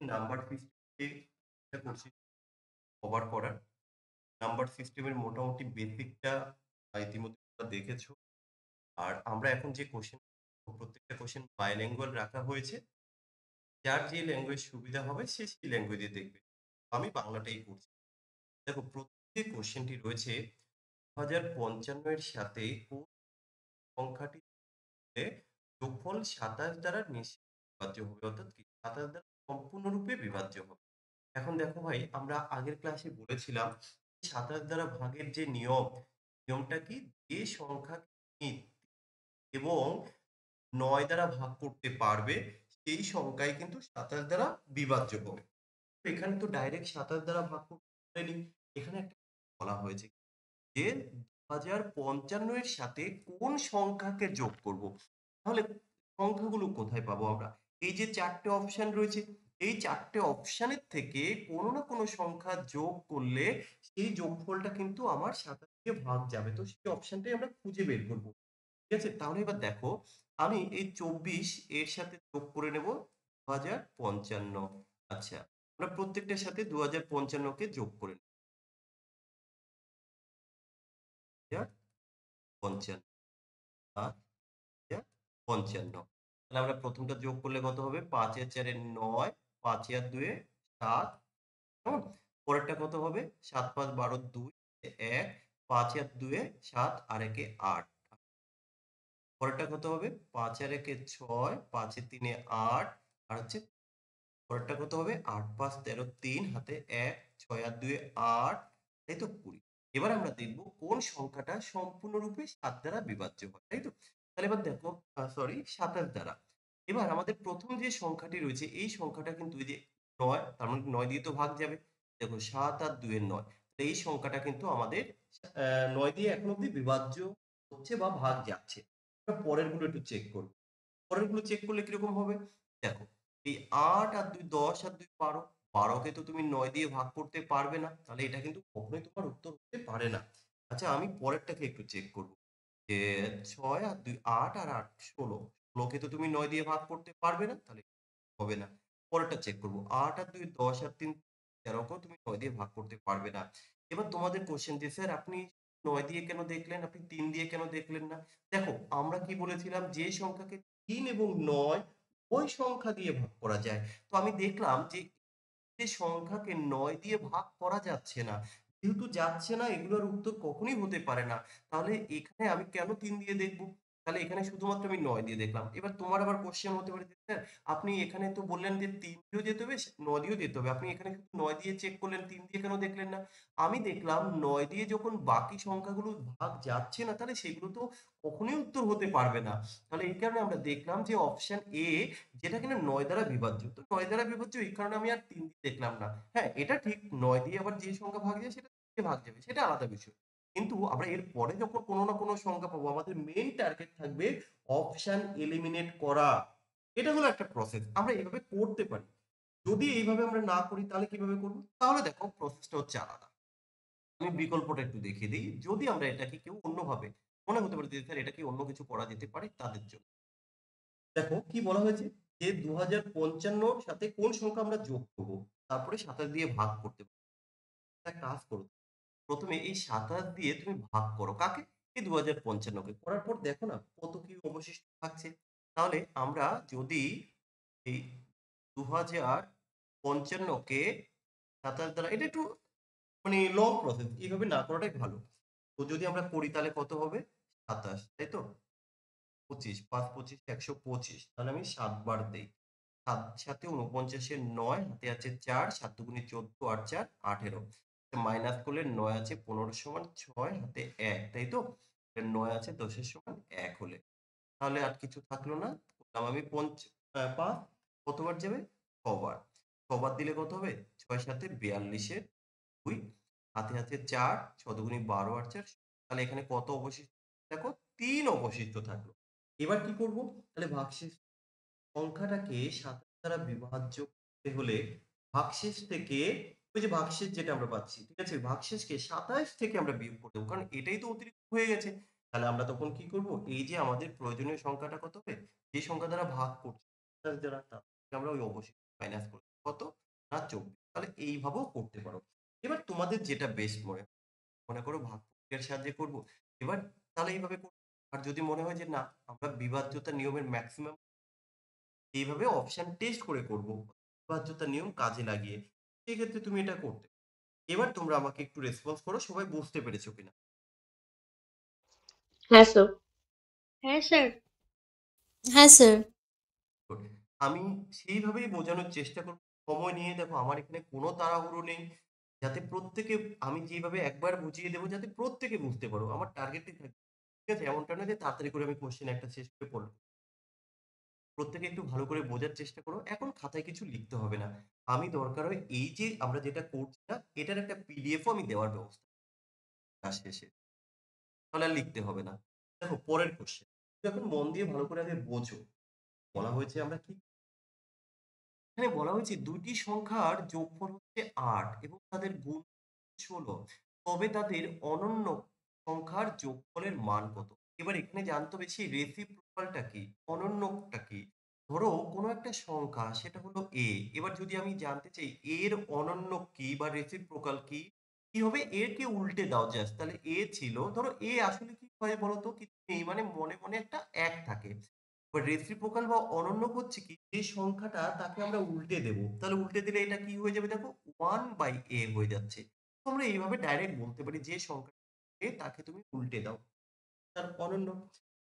Number সিস্টেমকে চেষ্টা করছি কভার করার। নাম্বার সিস্টেমের মোটামুটি বেসিকটা ইতিমধ্যে তোমরা দেখেছো। আর আমরা এখন যে কোয়েশ্চেন প্রত্যেকটা কোয়েশ্চেন বাইলিঙ্গুয়াল রাখা হয়েছে। যার যে ল্যাঙ্গুয়েজ সুবিধা হবে সে সেই ল্যাঙ্গুয়েজে দেখবে। আমি বাংলাটাই করছি। দেখো ১ম যে কোয়েশ্চেনটি রয়েছে ২০৫৫ এর সাথে কোন সংখ্যাটি তে যোগফল ২৭ দ্বারা বিভাজ্য হবে। অর্থাৎ কি ২৭ দ্বারা সম্পূর্ণরূপে বিভাজ্য হবে। এখন দেখো ভাই আমরা আগের ক্লাসে বলেছিলাম ২৭ দ্বারা ভাগের যে নিয়মটা কি? যে সংখ্যাকে তুমি এবং ৯ দ্বারা ভাগ করতে পারবে সেই সংখ্যাই কিন্তু ২৭ দ্বারা বিভাজ্য হবে। তো এখানে তো ডাইরেক্ট ২৭ দ্বারা ভাগ করতে পারেনি। এখানে একটা বলা হয়েছে যে ২০৫৫ এর সাথে কোন সংখ্যাকে যোগ করব? তাহলে সংখ্যাগুলো কোথায় পাবো আমরা? এই যে ৪ টে অপশন রয়েছে, এই ৪ টে অপশনের থেকে কোনো না কোনো সংখ্যা যোগ করলে সেই যোগফলটা কিন্তু আমার ২৭ দিয়ে ভাগ যাবে। তো সেই অপশনটাই আমরা খুঁজে বের করব। ঠিক আছে? তাহলে এবার দেখো আমি এই ২৪ এর সাথে যোগ করে নেব ২০৫৫। আচ্ছা, আমরা প্রত্যেকটার সাথে ২০৫৫ কে যোগ করে নেব। ২০৫৫ আর ৫৫। তাহলে আমরা ১ম টা যোগ করলে কত হবে? ৫ এর ৪ এ ৯, ৫ এর ২ এ ৭, কেমন? পরেরটা কত হবে? ৭, ৫, ১২, ২, ১, ৫ এর ২ এ ৭ আর ১ এ ৮। পরেরটা কত হবে? ৫ আর ১ এ ৬, ৫ এর ৩ এ ৮ আর হচ্ছে পরেরটা কত হবে? ৮, ৫, ১৩, ৩ হাতে ১, ৬ আর ২ এ ৮, তাই তো ২০। এবার আমরা দেখব কোন সংখ্যাটা সম্পূর্ণরূপে ৭ দ্বারা বিভাজ্য হয়, তাই তো? তাহলে এবার দেখো সরি ২৭ দ্বারা। এবার আমাদের ১ম যে সংখ্যাটি রয়েছে এই সংখ্যাটা কিন্তু এই যে ৯ তার মানে ৯ দিয়ে তো ভাগ যাবে। দেখো ৭ আর ২ এর ৯। তো এই সংখ্যাটা কিন্তু আমাদের ৯ দিয়ে এখন অব্দি বিভাজ্য হচ্ছে বা ভাগ যাচ্ছে। আমরা পরেরগুলো একটু চেক করব। পরেরগুলো চেক করলে কিরকম হবে? দেখো, এই ৮ আর ২ ১০ আর ২ ১২। ১২ কে তো তুমি ৯ দিয়ে ভাগ করতে পারবে না। তাহলে এটা কিন্তু কখনোই তোমার উত্তর হতে পারে না। আচ্ছা আমি পরেরটাকে একটু চেক করব। যে ৬ আর ২ ৮ আর ৮ ১৬। ১৬ কে তো তুমি ৯ দিয়ে ভাগ করতে পারবে না। তাহলে হবে না। পরেরটা চেক করব। ৮ আর ২ ১০ আর ৩ ১৩ কেও তুমি ৯ দিয়ে ভাগ করতে পারবে না। এবার তোমাদের কোয়েশ্চেন যে স্যার আপনি ৯ দিয়ে কেন দেখলেন? আপনি ৩ দিয়ে কেন দেখলেন না? দেখো আমরা কি বলেছিলাম যে সংখ্যাকে ৩ এবং ৯ ওই সংখ্যা দিয়ে ভাগ করা যায়। তো আমি দেখলাম যে যে সংখ্যাকে ৯ দিয়ে ভাগ করা যাচ্ছে না। যেহেতু যাচ্ছে না এগুলোর উত্তর কখনোই হতে পারে না। তাহলে এখানে আমি কেন ৩ দিয়ে দেখব? তাহলে এখানে শুধুমাত্র আমি ৯ দিয়ে দেখলাম। এবার তোমার আবার কোয়েশ্চেন হতে পারে যে, "স্যার আপনি এখানে তো বললেন যে ৩ দিয়েও যেতে হবে, ৯ দিয়েও যেতে হবে। আপনি এখানে শুধু ৯ দিয়ে চেক করলেন, ৩ দিয়ে কেন দেখলেন না?" আমি দেখলাম ৯ দিয়ে যখন বাকি সংখ্যাগুলো ভাগ যাচ্ছে না, তাহলে সেগুলো তো কখনোই উত্তর হতে পারবে না। তাহলে এই কারণে আমরা দেখলাম যে অপশন এ যেটা কিনা ৯ দ্বারা বিভাজ্য। তো ৯ দ্বারা বিভাজ্য এই কারণে আমি আর ৩ দিয়ে দেখলাম না। হ্যাঁ, এটা ঠিক ৯ দিয়ে আবার যে সংখ্যা ভাগ যায় সেটা ৩ দিয়ে ভাগ যাবে। সেটা আলাদা বিষয়। কিন্তু আমরা এর পরে যখন কোন না কোন সংখ্যা পাবো আমাদের মেইন টার্গেট থাকবে অপশন এলিমিনেট করা। এটা হলো একটা প্রসেস। আমরা এভাবে করতে পারি। যদি এইভাবে আমরা না করি তাহলে কিভাবে করব? তাহলে দেখো প্রসেসটা হচ্ছে আলাদা। আমি বিকল্পটা একটু দেখিয়ে দেই। যদি আমরা এটাকে কেউ অন্যভাবে মনে হতে পারে যে স্যার এটা কি অন্য কিছু করা যেতে পারে তাদের জন্য। দেখো কি বলা হয়েছে যে ২০৫৫ সাথে কোন সংখ্যা আমরা যোগ করব। তারপরে ২৭ দিয়ে ভাগ করতে হবে। একটা কাজ করো। ১ম এ এই ২৭ দিয়ে তুমি ভাগ করো। কাকে? এই ২০৫৫ কে। করার পর দেখো না কত কি অবশিষ্ট থাকছে। তাহলে আমরা যদি এই ২০৫৫ কে ২৭ দ্বারা এটা একটু মানে লং প্রসেস। এভাবে না করাটাই ভালো। তো যদি আমরা করি তাহলে কত হবে? ২৭ তাই তো? ২৫ ৫ ২৫ ১২৫ তাহলে আমি ৭ বার দেই। ৭ ৭ এ ৪৯ এর ৯ হাতে আছে ৪ ৭ দুগুণে ১৪ ৮ ৪ ১৮ মাইনাস করলে ৯ আছে ১৫ সমান ৬ হাতে ১ তাই তো? ৯ আছে ১০ এর সমান ১ হলে। তাহলে আর কিছু থাকলো না। করলাম আমি ৫ কতবার যাবে? ৬ বার। ৬ বার দিলে কত হবে? ৬ ৭ এ ৪২ এর ২ হাতে আছে ৪ ৬ দুগুণে ১২ আর ৪ তাহলে এখানে কত অবশিষ্ট দেখো ৩ অবশিষ্ট থাকলো। এবার কি করব? তাহলে ভাগশেষ সংখ্যাটাকে ২৭ দ্বারা বিভাজ্য করতে হলে ভাগশেষ থেকে ওই যে ভাগশেষ যেটা আমরা পাচ্ছি, ঠিক আছে? ভাগশেষকে ২৭ থেকে আমরা বিয়োগ করে দেব। কারণ এটাই তো অতিরিক্ত হয়ে গেছে। তাহলে আমরা তখন কি করব? এই যে আমাদের প্রয়োজনীয় সংখ্যাটা কত হবে? যে সংখ্যা দ্বারা ভাগ করছি ২৭ দ্বারা তার থেকে আমরা ওই অবশিষ্ট মাইনাস করে দেব। কত? না ২৪। তাহলে এইভাবেও করতে পারো। এবার তোমাদের যেটা বেস্ট মনে করো ভাগ প্রক্রিয়ার সাহায্যে করব। এবার তাহলে এইভাবে করব। আর যদি মনে হয় যে না আমরা বিভাজ্যতা নিয়মের ম্যাক্সিমাম এইভাবে অপশন টেস্ট করে করব। বিভাজ্যতা নিয়ম কাজে লাগিয়ে। সেক্ষেত্রে তুমি এটা করতে। এবার তোমরা আমাকে একটু রেসপন্স করো সবাই বুঝতে পেরেছো কিনা? হ্যাঁ স্যার। হ্যাঁ স্যার। হ্যাঁ স্যার। করে। আমি সেইভাবেই বোঝানোর চেষ্টা করব। সময় নিয়ে দেখো আমার এখানে কোনো তাড়াহুড়ো নেই। যাতে প্রত্যেকে আমি যেভাবে একবার বুঝিয়ে দেব যাতে প্রত্যেকে বুঝতে পারো। আমার টার্গেটই থাকবে। ঠিক আছে? এমনটা নয় যে তাড়াতাড়ি করে আমি কোয়েশ্চেন একটা শেষ করে পড়লাম। প্রত্যেকে একটু ভালো করে বোঝার চেষ্টা করো। এখন খাতায় কিছু লিখতে হবে না। আমি দরকার হয় এই যে আমরা যেটা করছি না এটার একটা পিডিএফ ও আমি দেওয়ার ব্যবস্থা ক্লাস শেষে। তাহলে আর লিখতে হবে না। দেখো পরের কোয়েশ্চেন। এখন মন দিয়ে ভালো করে আগে বোঝো। বলা হয়েছে আমরা কি এখানে বলা হয়েছে ২ টি সংখ্যার যোগফল হচ্ছে ৮ এবং তাদের গুণ ১৬। তবে তাদের অনন্য সংখ্যার যোগফলের মান কত? এবার এখানে জানতে হবে সেই রেসিপ্রোকালটা কি? অনন্যটা কি? ধরো কোনো একটা সংখ্যা সেটা হলো a। এবার যদি আমি জানতে চাই এর অনন্য কি বা রেসিপ্রোকাল কি? কি হবে? এর কে উল্টে দাও জাস্ট। তাহলে a ছিল ধরো a আসলে কি হয় বলতো? কিছু নেই মানে মনে একটা ১ থাকে। এবার রেসিপ্রোকাল বা অনন্য হচ্ছে কি যে সংখ্যাটা তাকে আমরা উল্টে দেব তাহলে উল্টে দিলে এটা কি হয়ে যাবে দেখো 1/a হয়ে যাচ্ছে। তো আমরা এইভাবে ডাইরেক্ট বলতে পারি যে সংখ্যাটা তাকে তুমি উল্টে দাও তার অনন্য।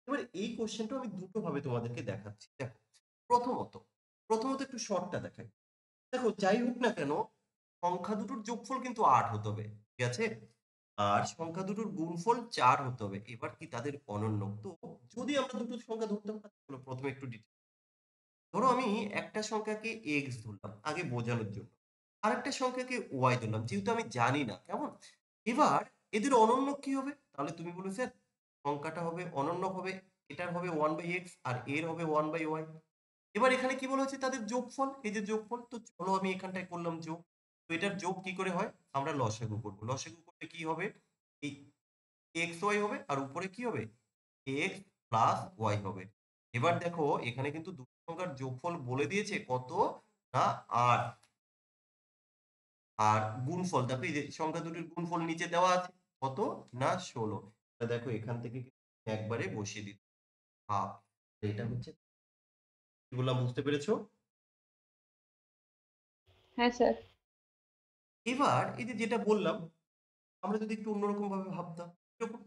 এবার এই কোশ্চেনটা আমি দুটো ভাবে তোমাদেরকে দেখাচ্ছি দেখো। প্রথমত প্রথমত একটু শর্টটা দেখাই। দেখো যাই হোক না কেন সংখ্যা দুটোর যোগফল কিন্তু ৮ হতে হবে। ঠিক আছে? আর সংখ্যা দুটোর গুণফল ৪ হতে হবে। এবার কি তাদের অনন্য। তো যদি আমরা দুটো সংখ্যা ধরতে পারি চলো প্রথমে একটু ধরো আমি একটা সংখ্যাকে এক্স ধরলাম আগে বোঝানোর জন্য। আরেকটা সংখ্যাকে ওয়াই ধরলাম যেহেতু আমি জানি না কেমন। এবার এদের অনন্য কি হবে তাহলে তুমি বলো স্যার সংখ্যাটা হবে অনন্য হবে এটার হবে 1/x আর এর হবে 1/y। এবার এখানে কি বলা হচ্ছে তাদের যোগফল এই যে যোগফল তো চলো আমি এখানটায় করলাম যোগ। তো এটার যোগ কি করে হয় আমরা লসাগু করবো লসাগু করলে কি হবে এই এক্স ওয়াই হবে আর উপরে কি হবে এক্স প্লাস ওয়াই হবে। এবার দেখো এখানে কিন্তু দুটো সংখ্যার যোগফল বলে দিয়েছে কত না ৮ আর গুণফল দেখো এই যে সংখ্যা দুটির গুণফল নিচে দেওয়া আছে কত না ১৬। দেখো এখান থেকে একবারে বসিয়ে দিতে হাফ। এটা হচ্ছে কি বললাম বুঝতে পেরেছো? হ্যাঁ স্যার। এবার এই যে যেটা বললাম আমরা যদি একটু অন্যরকম ভাবে ভাবতাম এরকম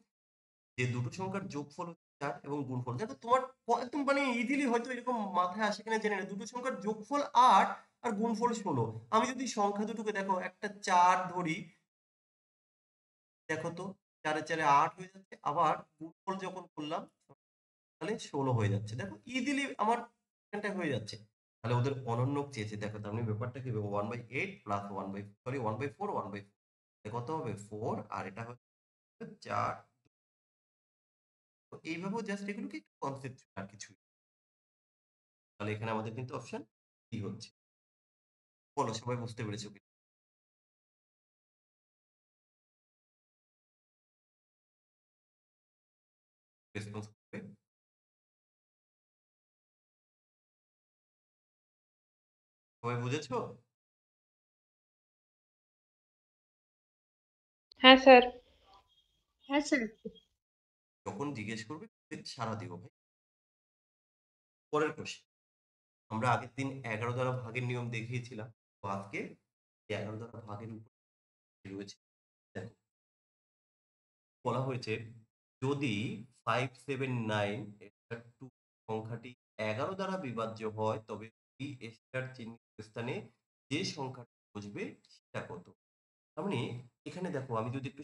যে দুটো সংখ্যার যোগফল হচ্ছে ৪ এবং গুণফল দেখো তোমার একদম মানে ইজিলি হয়তো এরকম মাথায় আসে কিনা জেনে না দুটো সংখ্যার যোগফল ৮ আর গুণফল ১৬। আমি যদি সংখ্যা দুটোকে দেখো একটা ৪ ধরি দেখো তো ৪ এ ৪ এ ৮ হয়ে যাচ্ছে আবার গুণফল যখন করলাম তাহলে ১৬ হয়ে যাচ্ছে দেখো ইজিলি আমার এখানটা হয়ে যাচ্ছে। তাহলে ওদের অনন্য চেয়েছে দেখো তার মানে ব্যাপারটা কি হবে 1/8 প্লাস 1 বাই সরি 1/4 1/4 কত হবে 4 আর এটা হচ্ছে ৪। তো এইভাবেও জাস্ট এগুলোকে একটু কনসেপ্ট আর কিছুই। তাহলে এখানে আমাদের কিন্তু অপশন ডি হচ্ছে। বলো সবাই বুঝতে পেরেছো কি? রেসপন্স করবে। সবাই বুঝেছো? হ্যাঁ স্যার। হ্যাঁ স্যার। যখন জিজ্ঞেস করবে সাড়া দিও ভাই। পরের কোশ্চেন আমরা আগের দিন ১১ দ্বারা ভাগের নিয়ম দেখিয়েছিলাম। তো আজকে ১১ দ্বারা ভাগের উপর রয়েছে। দেখো বলা হয়েছে যদি 579 এর 2 সংখ্যাটি ১১ দ্বারা বিভাজ্য হয় তবে এই স্টার চিহ্নিত স্থানে যে সংখ্যাটি বসবে সেটা কত? তার মানে এখানে দেখো আমি যদি একটু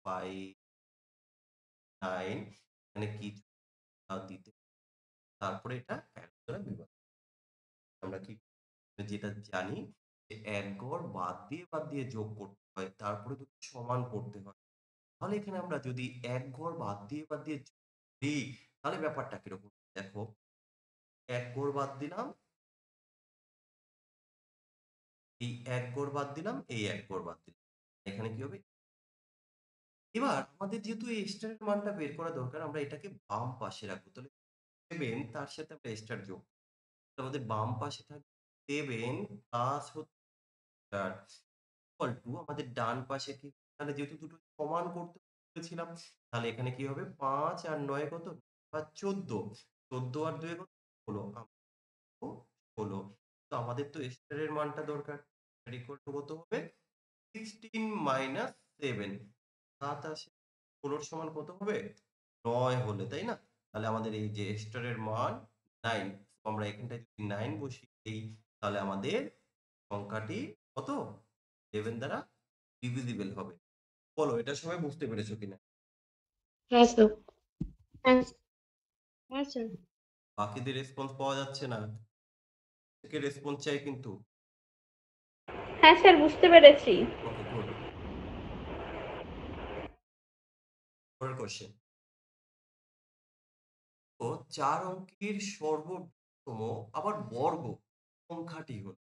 5 9 এখানে কিছু দিতে তারপরে এটা ১১ দ্বারা বিভাজ্য। আমরা কি যেটা জানি যে এক ঘর বাদ দিয়ে যোগ করতে হয় তারপরে দুটো সমান করতে হয়। তাহলে এখানে আমরা যদি এক ঘর বাদ দিয়ে যোগ দিই তাহলে ব্যাপারটা কিরকম দেখো এক ঘর বাদ দিলাম এই এক ঘর বাদ দিলাম এই এক ঘর বাদ দিলাম এখানে কি হবে। এবার আমাদের যেহেতু এই স্টার এর মানটা বের করা দরকার আমরা এটাকে বাম পাশে রাখবো তাহলে 7 তার সাথে আমরা স্টার যোগ আমাদের বাম পাশে থাকবে 7 প্লাস হচ্ছে 4 ইকুয়াল টু আমাদের ডান পাশে কি, তাহলে যেহেতু দুটো সমান করতে বলেছিলাম, তাহলে এখানে কি হবে ৫ আর ৯ কত? ১৪। ১৪ আর ২ কত? ১৬। ১৬। তো আমাদের তো স্টারের মানটা দরকার। ইকুয়াল টু কত হবে? 16 মাইনাস 7। ৭ আসে ১৬ সমান কত হবে? ৯ হলে, তাই না? তাহলে আমাদের এই যে স্টারের মান ৯। আমরা এখানটায় যদি ৯ বসিয়ে দেই, তাহলে আমাদের সংখ্যাটি কত? 11 দ্বারা ডিভিজিবল হবে। বলো এটা সবাই বুঝতে পেরেছো কিনা? হ্যাঁ স্যার। Yes. Yes, sir. বাকিদের রেসপন্স পাওয়া যাচ্ছে না। থেকে রেসপন্স চাই কিন্তু। হ্যাঁ স্যার, বুঝতে পেরেছি। ওকে, গুড। পরের কোশ্চেন। তো ৪ অঙ্কের সর্ববৃহত্তম আবার বর্গ সংখ্যাটি হলো,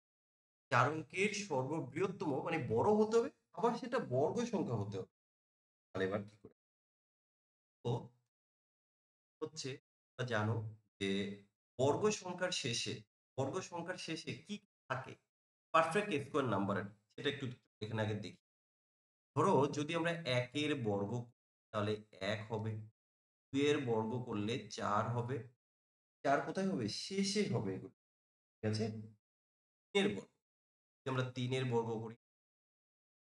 ৪ অঙ্কের সর্ববৃহত্তম মানে বড় হতে হবে, আবার সেটা বর্গ সংখ্যা হতে হবে। তাহলে এবার কি করে? তো হচ্ছে তোমরা জানো যে বর্গ সংখ্যার শেষে, বর্গ সংখ্যার শেষে কি থাকে? পারফেক্ট স্কোয়ার নাম্বারের, সেটা একটু এখানে আগে দেখি। ধরো যদি আমরা ১ এর বর্গ করি, তাহলে ১ হবে। ২ এর বর্গ করলে ৪ হবে। ৪ কোথায় হবে? শেষে হবে এগুলো। ঠিক আছে? ৩ এর বর্গ। যদি আমরা ৩ এর বর্গ করি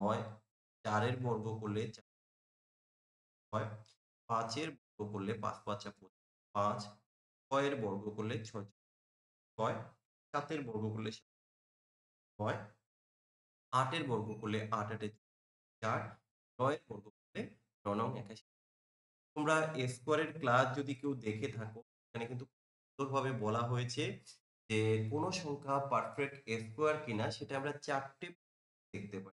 ৯, ৪ এর বর্গ করলে ৪ হয়, ৫ এর বর্গ করলে ৫ ৫ ৫, ৬ এর বর্গ করলে ৬ ৬, ৭ এর বর্গ করলে ৯, ৮ এর বর্গ করলে ৮ ৮ ৪, ৯ এর বর্গ করলে ৯ ৯ ৮১। তোমরা স্কোয়ারের ক্লাস যদি কেউ দেখে থাকো, এখানে কিন্তু সুন্দরভাবে বলা হয়েছে যে কোন সংখ্যা পারফেক্ট স্কোয়ার কিনা সেটা আমরা ৪ টে দেখতে পাই।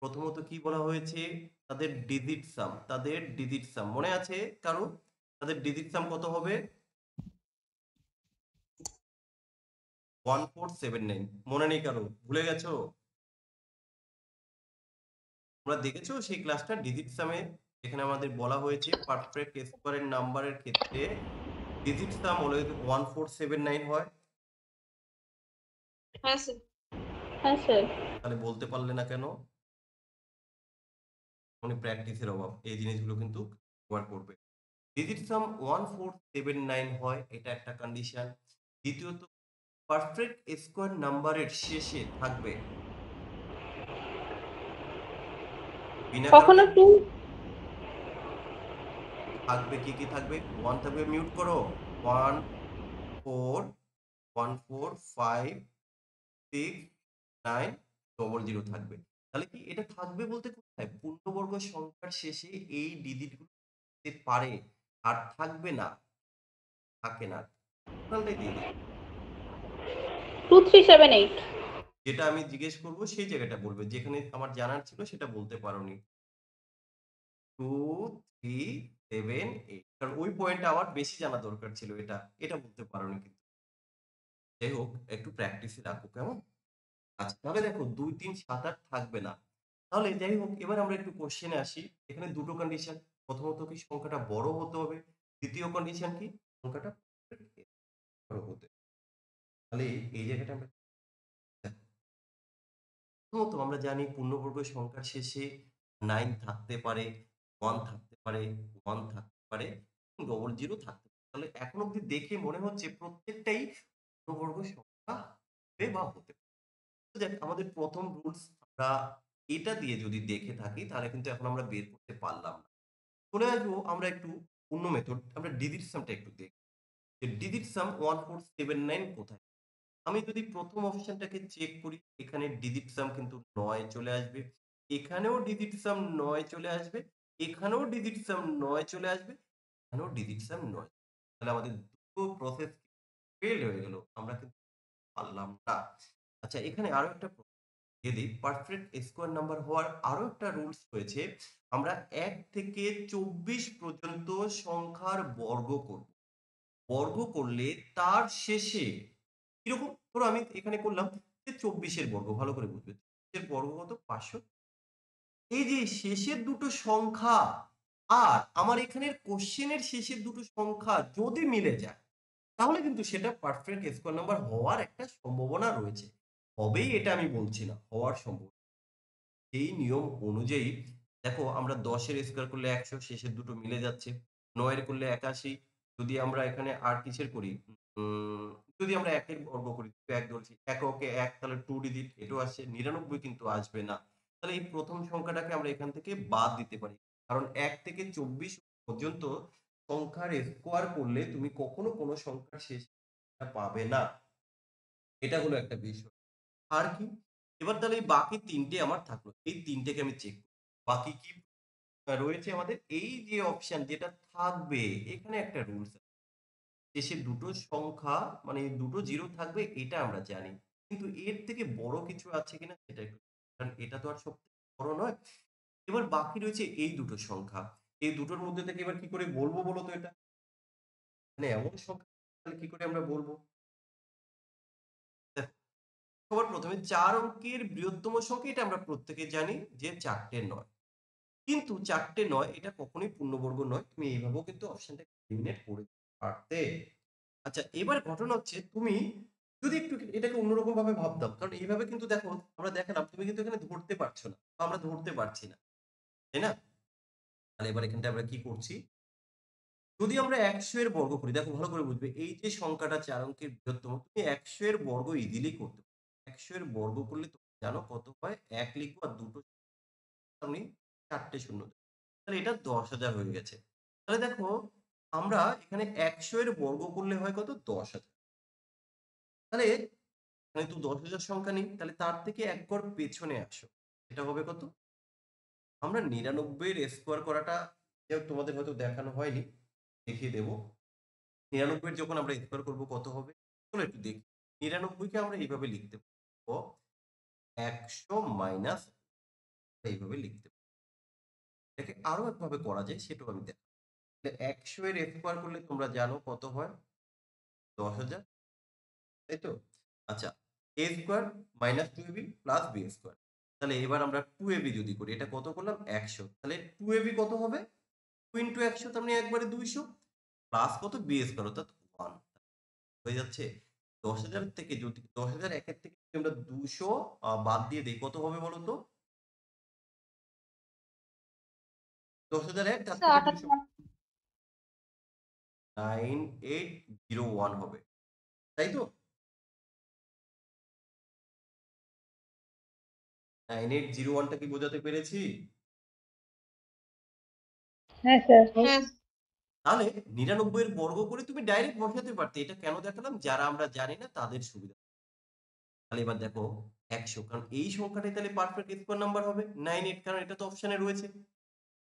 প্রথমত কি বলা হয়েছে? তাদের ডিজিট সাম, তাদের ডিজিট সাম মনে আছে কারো? তাদের ডিজিট সাম কত হবে? 1479। মনে নেই কারো? ভুলে গেছো? তোমরা দেখেছো সেই ক্লাসটা ডিজিট সামে? এখানে আমাদের বলা হয়েছে পারফেক্ট স্কোয়ারের নাম্বারের ক্ষেত্রে ডিজিট সাম অলওয়েজ 1479 হয়। Yes, sir. হ্যাঁ স্যার। তাহলে বলতে পারলে না কেন? মানে প্র্যাকটিসের অভাব। এই জিনিসগুলো কিন্তু কভার করবে। ডিজিট সাম 1479 হয়, এটা একটা কন্ডিশন। দ্বিতীয়ত পারফেক্ট স্কোয়ার নাম্বারের শেষে থাকবে বিনা কখনো কারণে 2। থাকবে, কি কি থাকবে? 1 থাকবে, মিউট করো। 1 4 1 4 5 6 9 00 থাকবে। তাহলে কি এটা থাকবে বলতে কোথায়? পূর্ণবর্গ সংখ্যার শেষে এই ডিজিটগুলো থাকতে পারে, আর থাকবে না, থাকে না। টোটালটাই দিয়ে দিই। 2378। যেটা আমি জিজ্ঞেস করব সেই জায়গাটা বলবে। যেখানে আমার জানার ছিল সেটা বলতে পারোনি। 2 3 7 8, কারণ ওই পয়েন্টটা আমার বেশি জানা দরকার ছিল, এটা বলতে পারোনি কিন্তু। যাই হোক, একটু প্র্যাকটিসে রাখো, কেমন? আচ্ছা, তাহলে দেখো ২ ৩ ৭ ৮ থাকবে না। তাহলে যাই হোক, এবার আমরা একটু কোশ্চেনে আসি। এখানে দুটো কন্ডিশন। প্রথমত কি সংখ্যাটা বড় হতে হবে। দ্বিতীয় কন্ডিশন কি? সংখ্যাটা বড় হতে। তাহলে এই জায়গাটা আমরা প্রথমত আমরা জানি পূর্ণবর্গ সংখ্যার শেষে 9 থাকতে পারে, 1 থাকতে পারে, 1 থাকতে পারে, 00 থাকতে পারে। তাহলে এখন অব্দি দেখে মনে হচ্ছে প্রত্যেকটাই পূর্ণবর্গ সংখ্যা হবে বা হতে পারে। তো দেখ আমাদের প্রথম রুলস আমরা এটা দিয়ে যদি দেখে থাকি তাহলে কিন্তু এখন আমরা বের করতে পারলাম না। চলে আসবো আমরা একটু অন্য মেথড, আমরা ডিজিট সামটা একটু দেখি। যে ডিজিট সাম 1479 কোথায়? আমি যদি প্রথম অপশনটাকে চেক করি, এখানে ডিজিট সাম কিন্তু ৯ চলে আসবে। এখানেও ডিজিট সাম ৯ চলে আসবে। এখানেও ডিজিট সাম ৯ চলে আসবে। এখানেও ডিজিট সাম ৯। তাহলে আমাদের দুটো প্রসেস ফেল হয়ে গেল। আমরা কিন্তু পারলাম না। আচ্ছা, এখানে আরো একটা যদি পারফেক্ট স্কোয়ার নাম্বার হওয়ার আরো একটা রুলস রয়েছে। আমরা ১ থেকে ২৪ পর্যন্ত সংখ্যার বর্গ করব। বর্গ করলে তার শেষে কিরকম? ধরো আমি এখানে করলাম যে ২৪ এর বর্গ, ভালো করে বুঝবে। ২৪ এর বর্গ কত? ৫০০। এই যে শেষের দুটো সংখ্যা আর আমার এখানের কোশ্চেনের শেষের দুটো সংখ্যা যদি মিলে যায়, তাহলে কিন্তু সেটা পারফেক্ট স্কোয়ার নাম্বার হওয়ার একটা সম্ভাবনা রয়েছে। হবেই এটা আমি বলছি না, হওয়ার সম্ভব। এই নিয়ম অনুযায়ী দেখো আমরা 10 এর স্কোয়ার করলে 100, শেষের দুটো মিলে যাচ্ছে। 9 এর করলে 81, যদি আমরা এখানে আর কিসের করি, উম, যদি আমরা 1 এর বর্গ করি, 1 ধরছি, এককে 1 তাহলে 2 ডিজিট এটাও আসছে, 99 কিন্তু আসবে না। তাহলে এই প্রথম সংখ্যাটাকে আমরা এখান থেকে বাদ দিতে পারি, কারণ 1 থেকে 24 পর্যন্ত সংখ্যার স্কোয়ার করলে তুমি কখনো কোনো সংখ্যার শেষ পাবে না। এটা হলো একটা বিষয়। আর কি, এবার তাহলে এই বাকি 3টে আমার থাকলো, এই 3টেকে আমি চেক করব। বাকি কি রয়েছে আমাদের, এই যে অপশন যেটা থাকবে, এখানে একটা রুলস শেষে দুটো সংখ্যা মানে দুটো জিরো থাকবে, এটা আমরা জানি। কিন্তু এর থেকে বড় কিছু আছে কিনা সেটা একটু, কারণ এটা তো আর সবথেকে বড় নয়। এবার বাকি রয়েছে এই দুটো সংখ্যা, এই দুটোর মধ্যে থেকে এবার কি করে বলবো বলো তো এটা, মানে এমন সংখ্যা তাহলে কি করে আমরা বলবো? দেখো, সবার প্রথমে 4 অঙ্কের বৃহত্তম সংখ্যা এটা আমরা প্রত্যেকে জানি যে 4টে নয়। কিন্তু 4টে নয় এটা কখনোই পূর্ণবর্গ নয়। তুমি এইভাবেও কিন্তু অপশনটা এলিমিনেট করে দিতে পারতে। আচ্ছা, এবার ঘটনা হচ্ছে তুমি যদি একটু এটাকে অন্যরকম ভাবে ভাবতাম, কারণ এইভাবে কিন্তু দেখো আমরা দেখালাম তুমি কিন্তু এখানে ধরতে পারছো না বা আমরা ধরতে পারছি না, তাই না? তাহলে এবার এখানটা আমরা কি করছি, যদি আমরা 100 এর বর্গ করি, দেখো ভালো করে বুঝবে, এই যে সংখ্যাটা 4 অঙ্কের বৃহত্তম, তুমি 100 এর বর্গ ইজিলি করতে পারো। 100 এর বর্গ করলে তুমি জানো কত হয়, 1 লিখবো আর দুটো সামনে 4টে শূন্য দেবো। তাহলে এটা 10,000 হয়ে গেছে। তাহলে দেখো আমরা এখানে 100 এর বর্গ করলে হয় কত, 10,000। তাহলে এখানে তো 10,000 সংখ্যা নেই, তাহলে তার থেকে এক ঘর পেছনে আসো, এটা হবে কত, আমরা 99 এর স্কোয়ার করাটা তোমাদের হয়তো দেখানো হয়নি, দেখিয়ে দেবো। 99 এর যখন আমরা স্কোয়ার করবো কত হবে, চলো একটু দেখি। 99 কে আমরা এইভাবে লিখতে পারবো, 100 মাইনাস, এইভাবে লিখতে পারবো। এটাকে আরো একভাবে করা যায়, সেটাও আমি দেখ, 100 এর স্কোয়ার করলে তোমরা জানো কত হয়, 10,000, তাই তো? আচ্ছা, a square minus 2ab plus b square. তাহলে এবার আমরা 2ab যদি করি, এটা কত করলাম, 100, তাহলে 2ab কত হবে, 2 ইন্টু 100, তার মানে একবারে 200, প্লাস কত, b স্কোয়ার অর্থাৎ 1 হয়ে যাচ্ছে। 10,000 থেকে যদি 10,000 একের থেকে যদি আমরা 200 বাদ দিয়ে দিই, কত হবে বলো তো, 10,001 তার স্যার থেকে 200, 98। 9801 হবে, তাই তো? 9801টা কি বোঝাতে পেরেছি? হ্যাঁ স্যার। হ্যাঁ তাহলে 99 এর বর্গ করে তুমি ডাইরেক্ট বসাতে পারতে, এটা কেন দেখালাম, যারা আমরা জানি না তাদের সুবিধা। তাহলে এবার দেখো 100, কারণ এই সংখ্যাটাই তাহলে পারফেক্ট স্কোয়ার নাম্বার হবে, 98, কারণ এটা তো অপশনে রয়েছে।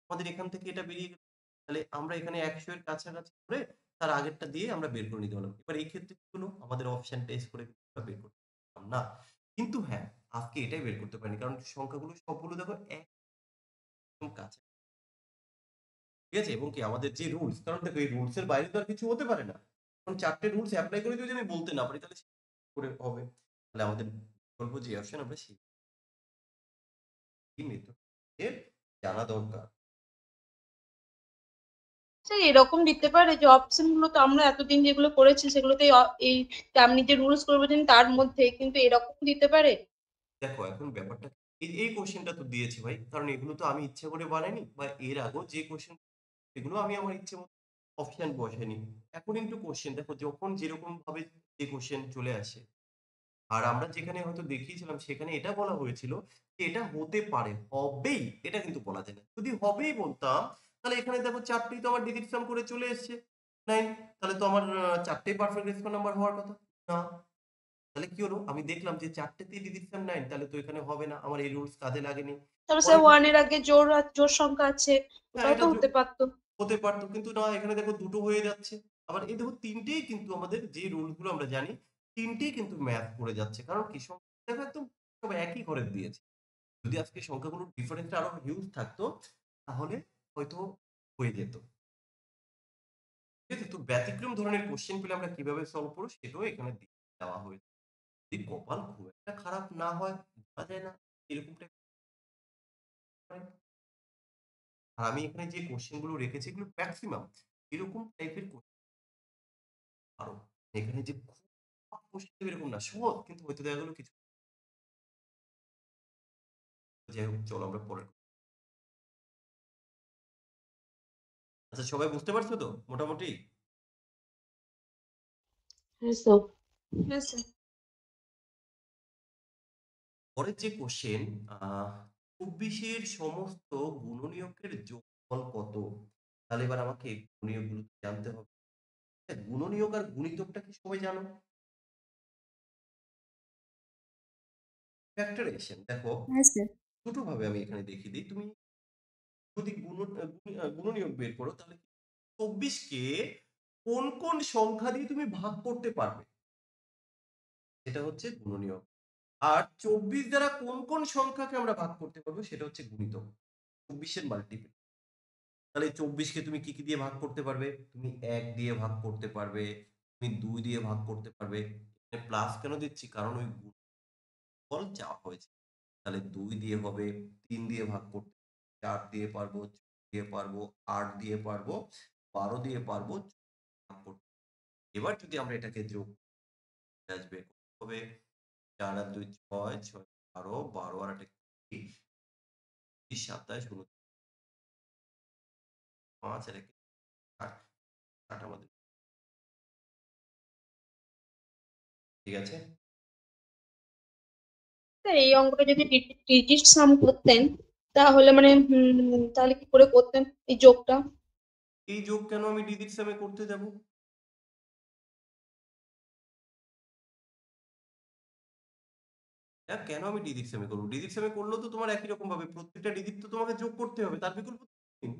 আমাদের এখান থেকে এটা বেরিয়ে গেল। তাহলে আমরা এখানে 100 এর কাছাকাছি করে তার আগেরটা দিয়ে আমরা বের করে নিতে পারলাম। এবার এই ক্ষেত্রে কি হলো, আমাদের অপশন টেস্ট করে কিন্তু আমরা বের করতে পারলাম না। কিন্তু হ্যাঁ, আজকে এটাই বের করতে পারিনি, কারণ সংখ্যাগুলো সবগুলো দেখো একদম কাছে, ঠিক আছে? এবং কি আমাদের যে রুলস, কারণ দেখো এই রুলস এর বাইরে তো আর কিছু হতে পারে না। কারণ 4টে রুলস এপ্লাই করে যদি আমি বলতে না পারি, তাহলে কি করে হবে? তাহলে আমাদের বিকল্প যে অপশন আমরা সেই মেথড জানা দরকার। স্যার, এরকম দিতে পারে যে অপশন গুলো তো আমরা এতদিন যেগুলো করেছি সেগুলোতে এই আপনি যে রুলস করে বলছেন তার মধ্যে কিন্তু এরকম দিতে পারে। দেখো এখন ব্যাপারটা, এই কোশ্চেনটা তো দিয়েছি ভাই, কারণ এগুলো তো আমি ইচ্ছে করে বানাইনি, বা এর আগেও যে কোশ্চেন এগুলো আমি আমার ইচ্ছে মতো অপশন বসাইনি। অ্যাকর্ডিং টু কোশ্চেন, দেখো যখন যেরকম ভাবে যে কোশ্চেন চলে আসে, আর আমরা যেখানে হয়তো দেখিয়েছিলাম সেখানে এটা বলা হয়েছিল যে এটা হতে পারে, হবেই এটা কিন্তু বলা যায় না। যদি হবেই বলতাম, তাহলে এখানে দেখো 4টেই তো আমার ডিজিট সাম করে চলে এসেছে 9, তাহলে তো আমার 4টেই পারফেক্ট স্কোয়ার নাম্বার হওয়ার কথা না। তাহলে কি হলো, আমি দেখলাম যে 4টেতেই ডিজিট সাম 9, তাহলে তো এখানে হবে না, আমার এই রুলস কাজে লাগেনি। তারপর পরে স্যার ওয়ান এর আগে জোর জোর সংখ্যা আছে, হ্যাঁ, ওটাও এটা তো হতে পারতো। হতে পারতো, কিন্তু না, এখানে দেখো দুটো হয়ে যাচ্ছে। আবার এই দেখো 3টেই কিন্তু আমাদের যে রুল গুলো আমরা জানি, 3টেই কিন্তু ম্যাথ করে যাচ্ছে, কারণ কি সংখ্যা দেখো একদম সব একই ঘরে দিয়েছে। যদি আজকে সংখ্যাগুলোর ডিফারেন্সটা আরো হিউজ থাকতো, তাহলে হয়তো হয়ে যেত। ঠিক আছে, তো ব্যতিক্রম ধরনের কোশ্চেন পেলে আমরা কিভাবে সলভ করবো সেটাও এখানে দেওয়া হয়েছে। যদি কপাল খুব একটা খারাপ না হয়, বলা যায় না এরকম type হয়। আর আমি এখানে যে কোশ্চেন গুলো রেখেছি এগুলো ম্যাক্সিমাম এরকম টাইপের কোশ্চেন। আরো এখানে যে খুব কোশ্চেন এরকম না, সহজ কিন্তু হয়তো দেখা গেলো কিছু যাই হোক চলো আমরা পরে। আচ্ছা সবাই বুঝতে পারছো তো মোটামুটি? হ্যাঁ স্যার। হ্যাঁ স্যার। পরের যে কোশ্চেন, ২৪-এর সমস্ত গুণনীয়কের যোগফল কত? তাহলে এবার আমাকে গুণনীয়কগুলো জানতে হবে। হ্যাঁ, গুণনীয়ক আর গুণিতকটা কি সবাই জানো? ফ্যাক্টরাইজেশন দেখো, হ্যাঁ স্যার। ছোটভাবে আমি এখানে দেখিয়ে দিই। তুমি যদি গুণনীয়ক বের করো তাহলে ২৪-কে কোন কোন সংখ্যা দিয়ে তুমি ভাগ করতে পারবে, সেটা হচ্ছে গুণনীয়ক। আর ২৪ দ্বারা কোন কোন সংখ্যাকে আমরা ভাগ করতে পারবো সেটা হচ্ছে গুণিতক। ২৪-এর মাল্টিপল। তাহলে ২৪-কে তুমি কি কি দিয়ে ভাগ করতে পারবে? তুমি ১ দিয়ে ভাগ করতে পারবে, তুমি ২ দিয়ে ভাগ করতে পারবে। এখানে প্লাস কেন দিচ্ছি? কারণ ওই গুণফল চাওয়া হয়েছে। তাহলে ২ দিয়ে হবে, ৩ দিয়ে ভাগ করতে, ৪ দিয়ে পারবো, ৬ দিয়ে পারবো, ৮ দিয়ে পারবো, ১২ দিয়ে পারবো, ভাগ করতে। এবার যদি আমরা এটাকে যোগ করে আসবে হবে ৪ আর ২ ৬, ৬ ১২, ১২ আর ৮ ২০, ২০ ২৭, ২৯, ৫ আর ১ ৮, ৮ আমাদের। ঠিক আছে? স্যার এই অঙ্কটা যদি ডিজিট সাম করতেন তাহলে মানে তাহলে কি করে করতেন এই যোগটা? এই যোগ কেন আমি ডিজিট সামে করতে যাব? কেন আমি ডিজিট সামে করবো? ডিজিট সামে করলেও তো তোমার একই রকম ভাবে প্রত্যেকটা ডিজিট তো তোমাকে যোগ করতে হবে, তার বিকল্প নেই।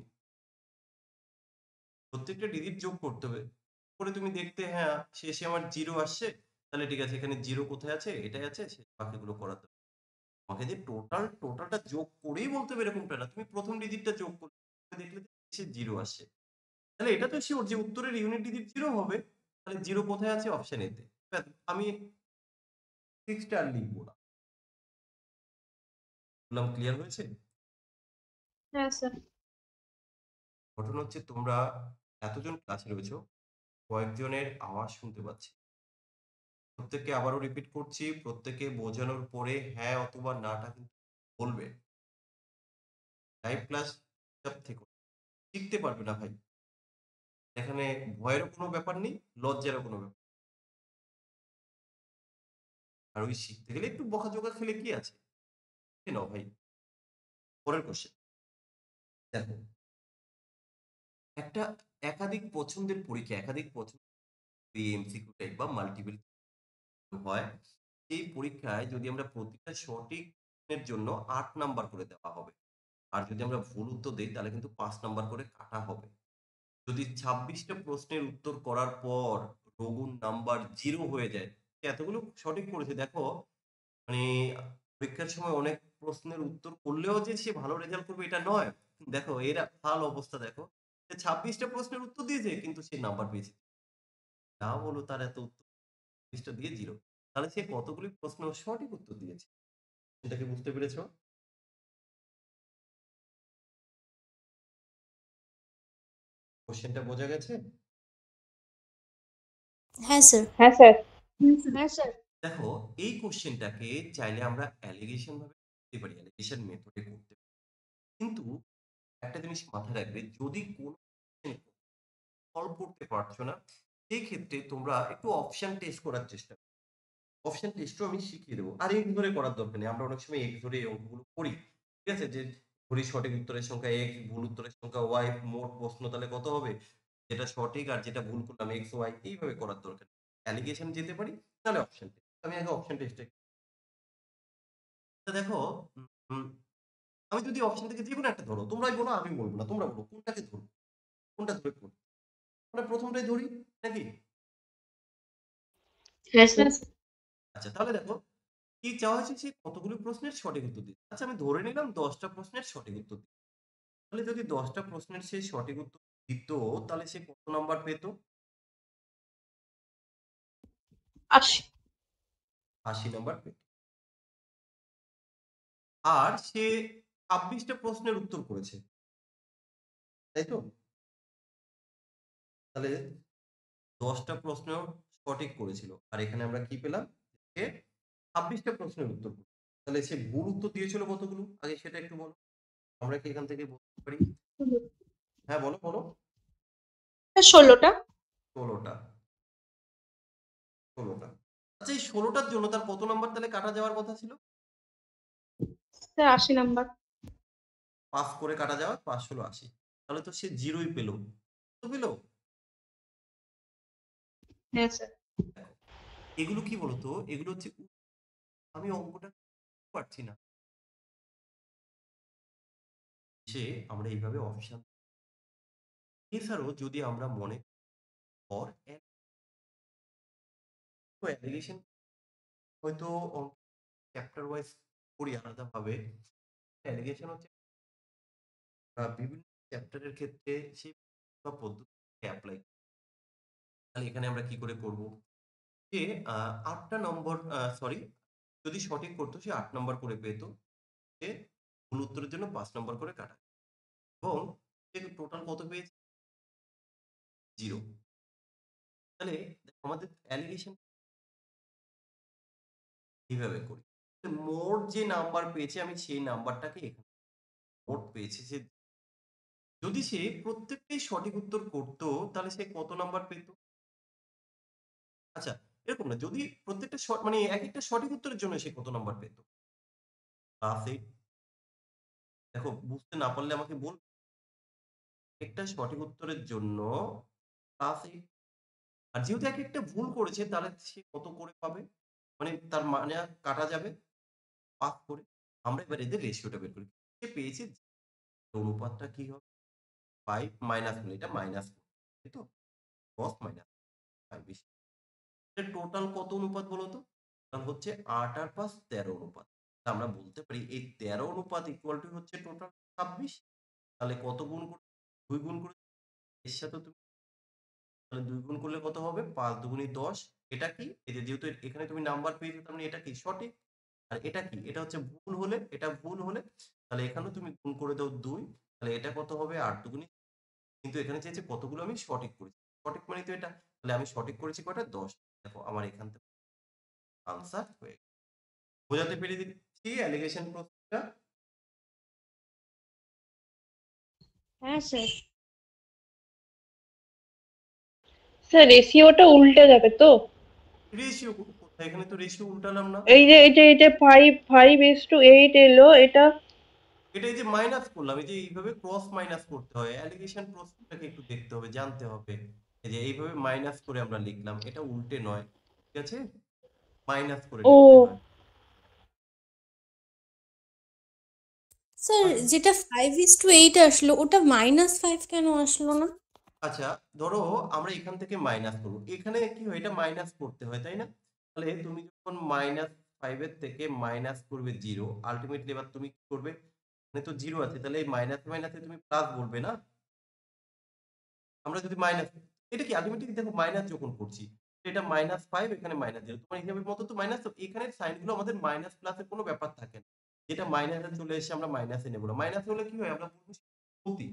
প্রত্যেকটা ডিজিট যোগ করতে হবে করে তুমি দেখতে, হ্যাঁ শেষে আমার জিরো আসছে, তাহলে ঠিক আছে এখানে জিরো কোথায় আছে, এটাই আছে, বাকিগুলো করাতে হবে। তোমাকে যে টোটালটা যোগ করেই বলতে হবে এরকমটা না। তুমি প্রথম ডিজিটটা যোগ করলে দেখলে যে শেষে জিরো আসছে, তাহলে এটা তো শিওর যে উত্তরের ইউনিট ডিজিট জিরো হবে। তাহলে জিরো কোথায় আছে? অপশন এতে। আমি সিক্সটা আর লিখবো না। বললাম ক্লিয়ার হয়েছে? হ্যাঁ স্যার। ঘটনা হচ্ছে তোমরা এতজন ক্লাসে রয়েছো, কয়েকজনের আওয়াজ শুনতে পাচ্ছি। প্রত্যেককে আবারও রিপিট করছি, প্রত্যেকে বোঝানোর পরে হ্যাঁ অথবা নাটা কিন্তু বলবে। লাইভ ক্লাস চুপচাপ থেকো, শিখতে পারবে না ভাই। এখানে ভয়েরও কোনো ব্যাপার নেই, লজ্জারও কোনো ব্যাপার। আর ওই শিখতে গেলে একটু বকাঝকা খেলে কি আছে? খেয়ে নাও ভাই। পরের কোশ্চেন দেখো, একটা একাধিক পছন্দের পরীক্ষা, একাধিক পছন্দ এমসিকিউ টাইপ বা মাল্টিপল হয়। এই পরীক্ষায় যদি আমরা প্রতিটা সঠিক প্রশ্নের জন্য ৮ নাম্বার করে দেওয়া হবে। আর যদি আমরা ভুল উত্তর দেই তাহলে কিন্তু ৫ নাম্বার করে কাটা হবে। যদি ২৬টা প্রশ্নের উত্তর করার পর রঘুর নাম্বার 0 হয়ে যায়, সে এতগুলো সঠিক করেছে দেখো, মানে পরীক্ষার সময় অনেক প্রশ্নের উত্তর করলেও যে সে ভালো রেজাল্ট করবে এটা নয়। দেখো এর হাল অবস্থা দেখো, সে ২৬টা প্রশ্নের উত্তর দিয়েছে কিন্তু সে নাম্বার পেয়েছে। যা বলো তার এত উত্তর ২০টা দিয়ে 0। তাহলে সে কতগুলি প্রশ্ন সঠিক উত্তর দিয়েছে। এটা কি বুঝতে পেরেছো? কোশ্চেনটা বোঝা গেছে? হ্যাঁ স্যার। হ্যাঁ স্যার। হ্যাঁ স্যার। দেখো এই কোশ্চেনটাকে চাইলে আমরা অ্যালিগেশন ভাবে করতে পারি, অ্যালিগেশন মেথডে করতে পারি। কিন্তু একটা জিনিস মাথায় রাখবে, যদি কোনো সলভ করতে পারছো না, সেই ক্ষেত্রে তোমরা একটু অপশন টেস্ট করার চেষ্টা করো। অপশন টেস্টও আমি শিখিয়ে দেবো। আর এক্স ধরে করার দরকার নেই। আমরা অনেক সময় এক্স ধরে এই অঙ্কগুলো করি। ঠিক আছে? যে ধরি সঠিক উত্তরের সংখ্যা এক্স, ভুল উত্তরের সংখ্যা ওয়াই, মোট প্রশ্ন তাহলে কত হবে? যেটা সঠিক আর যেটা ভুল করলাম এক্স ওয়াই, এইভাবে করার দরকার নেই। অ্যালিগেশন যেতে পারি, তাহলে অপশন টেস্ট। আমি আগে অপশন টেস্টে দেখো, উম, উম, আমি যদি অপশন থেকে যেকোনো একটা ধরো, তোমরাই বলো আমি বলবো না, তোমরা বলো কোনটাকে ধরবো, কোনটা ধরে করবো। আমরা প্রথমটাই ধরি নাকি? হ্যাঁ স্যার। হ্যাঁ স্যার। আচ্ছা তাহলে দেখো, কি চাওয়া হয়েছে, সে কতগুলো প্রশ্নের সঠিক উত্তর দিচ্ছে। আচ্ছা আমি ধরে নিলাম ১০টা প্রশ্নের সঠিক উত্তর দিচ্ছে। তাহলে যদি ১০টা প্রশ্নের সে সঠিক উত্তর দিত, তাহলে সে কত নাম্বার পেত? ৮০। ৮০ নাম্বার পেত। আর সে ২৬টা প্রশ্নের উত্তর করেছে, তাই তো? তাহলে ১০টা প্রশ্ন সঠিক করেছিল। আর এখানে আমরা কি পেলাম? সে ২৬টা প্রশ্নের উত্তর করেছে। তাহলে সে ভুল উত্তর দিয়েছিল কতগুলো আগে সেটা একটু বলো, আমরা কি এখান থেকে বলতে পারি? হ্যাঁ বলো বলো। 16টা। 16টা। 16টা। আচ্ছা এই 16টার জন্য তার কত নাম্বার তাহলে কাটা যাওয়ার কথা ছিল? Sir 80 number. পাস করে কাটা যাওয়া 5 ষোলো 80, তাহলে তো সে জিরোই পেলো, কত পেলো? হ্যাঁ স্যার। দেখো, এগুলো কি বলতো, এগুলো হচ্ছে আমি অঙ্কটা পারছি না, সে আমরা এইভাবে অপশন। এছাড়াও যদি আমরা মনে কর অ্যালিগেশন হয়তো চ্যাপ্টার ওয়াইজ করি আলাদাভাবে, অ্যালিগেশন হচ্ছে বিভিন্ন চ্যাপ্টারের ক্ষেত্রে সেই বা পদ্ধতি অ্যাপ্লাই। তাহলে এখানে আমরা কি করে করব, যে 8টা নম্বর, সরি, যদি সঠিক করতো সে 8 নম্বর করে পেত, সে ভুল উত্তরের জন্য 5 নম্বর করে কাটা, এবং সে টোটাল কত পেয়েছে? 0। তাহলে দেখো, আমাদের অ্যালিগেশন কিভাবে করি, মোট যে নাম্বার পেয়েছে আমি সেই নাম্বারটাকে এখানে মোট পেয়েছে সে, যদি সে প্রত্যেকটাই সঠিক উত্তর করতো তাহলে সে কত নাম্বার পেত? আচ্ছা, এরকম না, যদি প্রত্যেকটা মানে এক একটা সঠিক উত্তরের জন্য সে কত নাম্বার পেত? +8। দেখো বুঝতে না পারলে আমাকে বল, একটা সঠিক উত্তরের জন্য +8। আর যেহেতু এক একটা ভুল করেছে তাহলে সে কত করে পাবে, মানে তার মানে কাটা যাবে 5 করে। আমরা এবার এদের রেশিওটা বের করি, সে পেয়েছে, অনুপাতটা কি হবে? 5 মাইনাস করলে এটা মাইনাস, তাই তো, 10 মাইনাস 5 বেশি, টোটাল কত অনুপাত বলো তো? টোটাল হচ্ছে 8 আর 5 13 অনুপাত। তা আমরা বলতে পারি এই 13 অনুপাত ইকুয়াল টু হচ্ছে টোটাল 26। তাহলে কত গুণ করে? 2 গুণ করে এর সাথে তুমি, তাহলে 2 গুণ করলে কত হবে? 5 দুগুণী 10। এটা কি? এই যে যেহেতু এখানে তুমি নাম্বার পেয়েছো তার মানে এটা কি সঠিক। আর এটা কি? এটা হচ্ছে ভুল হলে, এটা ভুল হলে তাহলে এখানেও তুমি গুণ করে দাও 2। তাহলে এটা কত হবে? 8 দুগুণী, কিন্তু এখানে চেয়েছে কতগুলো আমি সঠিক করেছি। সঠিক মানে তো এটা। তাহলে আমি সঠিক করেছি কয়টা? 10। দেখো আমার এখান থেকে আনসার হয়ে গেল। বোঝাতে পেরে দিচ্ছি অ্যালিগেশন প্রসেসটা? হ্যাঁ স্যার। স্যার রেশিওটা উল্টে যাবে তো? রেশিও কোথায়? এখানে তো রেশিও উল্টালাম না। এই যে 5:8 এলো এটা। এটা এই যে মাইনাস করলাম, এই যে এইভাবে ক্রস মাইনাস করতে হয়, অ্যালিগেশন প্রসেসটাকে একটু দেখতে হবে, জানতে হবে। এই যে এইভাবে মাইনাস করে আমরা লিখলাম, এটা উল্টে নয়, ঠিক আছে, মাইনাস করে ও লিখতে হয়। স্যার আচ্ছা, যেটা 5:8 আসলো ওটা -5 কেন আসলো না? আচ্ছা, ধরো আমরা এখান থেকে মাইনাস করবো, এখানে কি হয়, এটা মাইনাস করতে হয় তাই না? তাহলে তুমি যখন -5 এর থেকে মাইনাস করবে 0, আলটিমেটলি এবার তুমি কি করবে, এখানে তো 0 আছে, তাহলে এই মাইনাস মাইনাসে তুমি প্লাস বলবে না? আমরা যদি মাইনাস, এটা কি আলটিমেটলি দেখো মাইনাস যখন করছি, এটা -5 এখানে -0, তোমার হিসাবের মতো তো মাইনাস, তো এখানে সাইনগুলো আমাদের মাইনাস প্লাসের কোনো ব্যাপার থাকে না, যেটা মাইনাসে চলে এসে আমরা মাইনাসে নেব না। মাইনাস হলে কি হয়, আমরা বলবো ক্ষতি।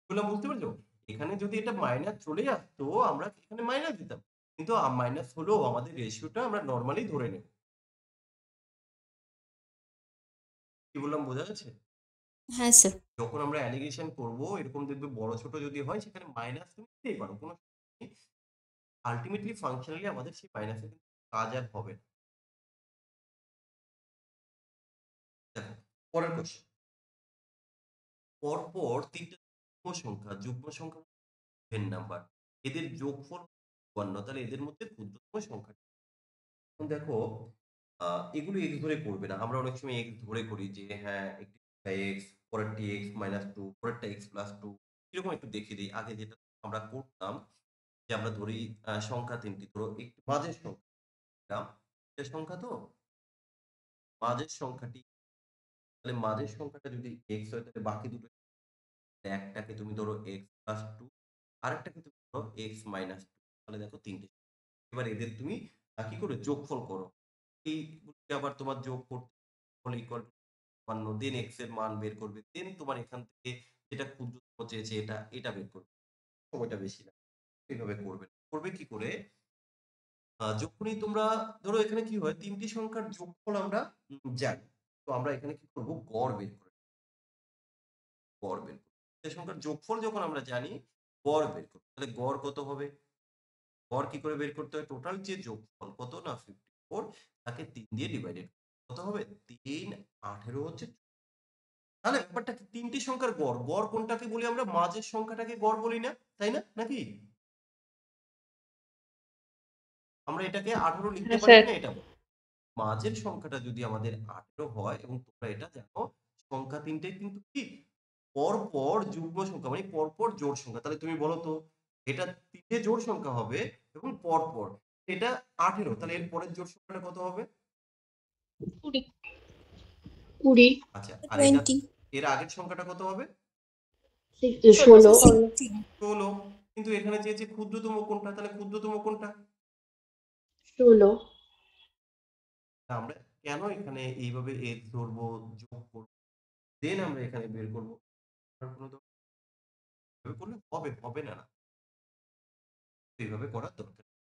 বললাম, বুঝতে পারছো? এখানে যদি এটা মাইনাস চলে আসতো আমরা এখানে মাইনাস দিতাম, কিন্তু মাইনাস হলেও আমাদের রেশিওটা আমরা নরমালি ধরে নেব। কি বললাম বোঝা যাচ্ছে? হ্যাঁ স্যার। যখন আমরা অ্যালিগেশন করব এরকম দেখবে বড় ছোট যদি হয় সেখানে মাইনাস তুমি দিতেই পারো, কোনো আলটিমেটলি ফাংশনালি আমাদের সেই মাইনাসে কাজ আর হবে না। দেখো পরের কোশ্চেন, পরপর তিনটে যুগ্ম সংখ্যা ভেন নাম্বার, এদের যোগফল 52, তাহলে এদের মধ্যে ক্ষুদ্রতম সংখ্যা। এখন দেখো এগুলো এক্স ধরে করবে না, আমরা অনেক সময় এক্স ধরে করি, যে হ্যাঁ একটি এক্স, পরেরটি এক্স মাইনাস টু, পরেরটা এক্স প্লাস টু, এরকম একটু দেখিয়ে দিই। আগে যেটা আমরা করতাম, যে আমরা ধরি সংখ্যা তিনটি, ধরো একটি মাঝের সংখ্যা, সংখ্যা তো মাঝের সংখ্যাটি, তাহলে মাঝের সংখ্যাটা যদি এক্স হয় তাহলে বাকি দুটো, একটাকে তুমি ধরো এক্স প্লাস টু, আরেকটাকে তুমি ধরো এক্স মাইনাস টু, তাহলে দেখো তিনটে। এবার এদের তুমি কি করে যোগফল করো, এইগুলোকে আবার তোমার যোগ করতে হলে ইকুয়াল টু 52, দেন এক্স এর মান বের করবে, দেন তোমার এখান থেকে যেটা ক্ষুদ্রতম চেয়েছে এটা এটা বের করবে, সময়টা বেশি না, এইভাবে করবে। করবে কি করে, যখনই তোমরা ধরো এখানে কি হয়, ৩ টি সংখ্যার যোগফল আমরা জানি। তো আমরা এখানে কি করব, গড় বের করে গড় বের করব। এই সংখ্যার যোগফল যখন আমরা জানি, গড় বের করব। তাহলে গড় কত হবে? গড় কি করে বের করতে হয়? টোটাল যে যোগফল কত না 54, তাকে ৩ দিয়ে ডিভাইডেড কত হবে? ৩ 18 হচ্ছে। তাহলে ব্যাপারটা কি, ৩ টি সংখ্যার গড়। গড় কোনটাকে বলি আমরা? মাঝের সংখ্যাটাকে গড় বলি না? তাই না? নাকি? আমরা এটাকে 18 লিখতে হ্যাঁ পারি স্যার। কিনা এটা বলো। মাঝের সংখ্যাটা যদি আমাদের 18 হয়, এবং তোমরা এটা জানো সংখ্যা ৩টে কিন্তু কি পরপর যুগ্ম সংখ্যা, মানে পরপর জোড় সংখ্যা। তাহলে তুমি বলো তো, এটা ৩টে জোড় সংখ্যা হবে এবং পরপর এটা 18, তাহলে এর পরের জোড় সংখ্যাটা কত হবে? 20 20, আচ্ছা, আর এটা 20, এর আগের সংখ্যাটা কত হবে? 16, 16, 16। কিন্তু এখানে চেয়েছে ক্ষুদ্রতম কোনটা, তাহলে ক্ষুদ্রতম কোনটা? 16, তা আমরা কেন এখানে এইভাবে এক্স ধরবো, যোগ করবো, দেন আমরা এখানে বের করবো? আর কোনো এভাবে করলে হবে না। এইভাবে করার দরকার নেই।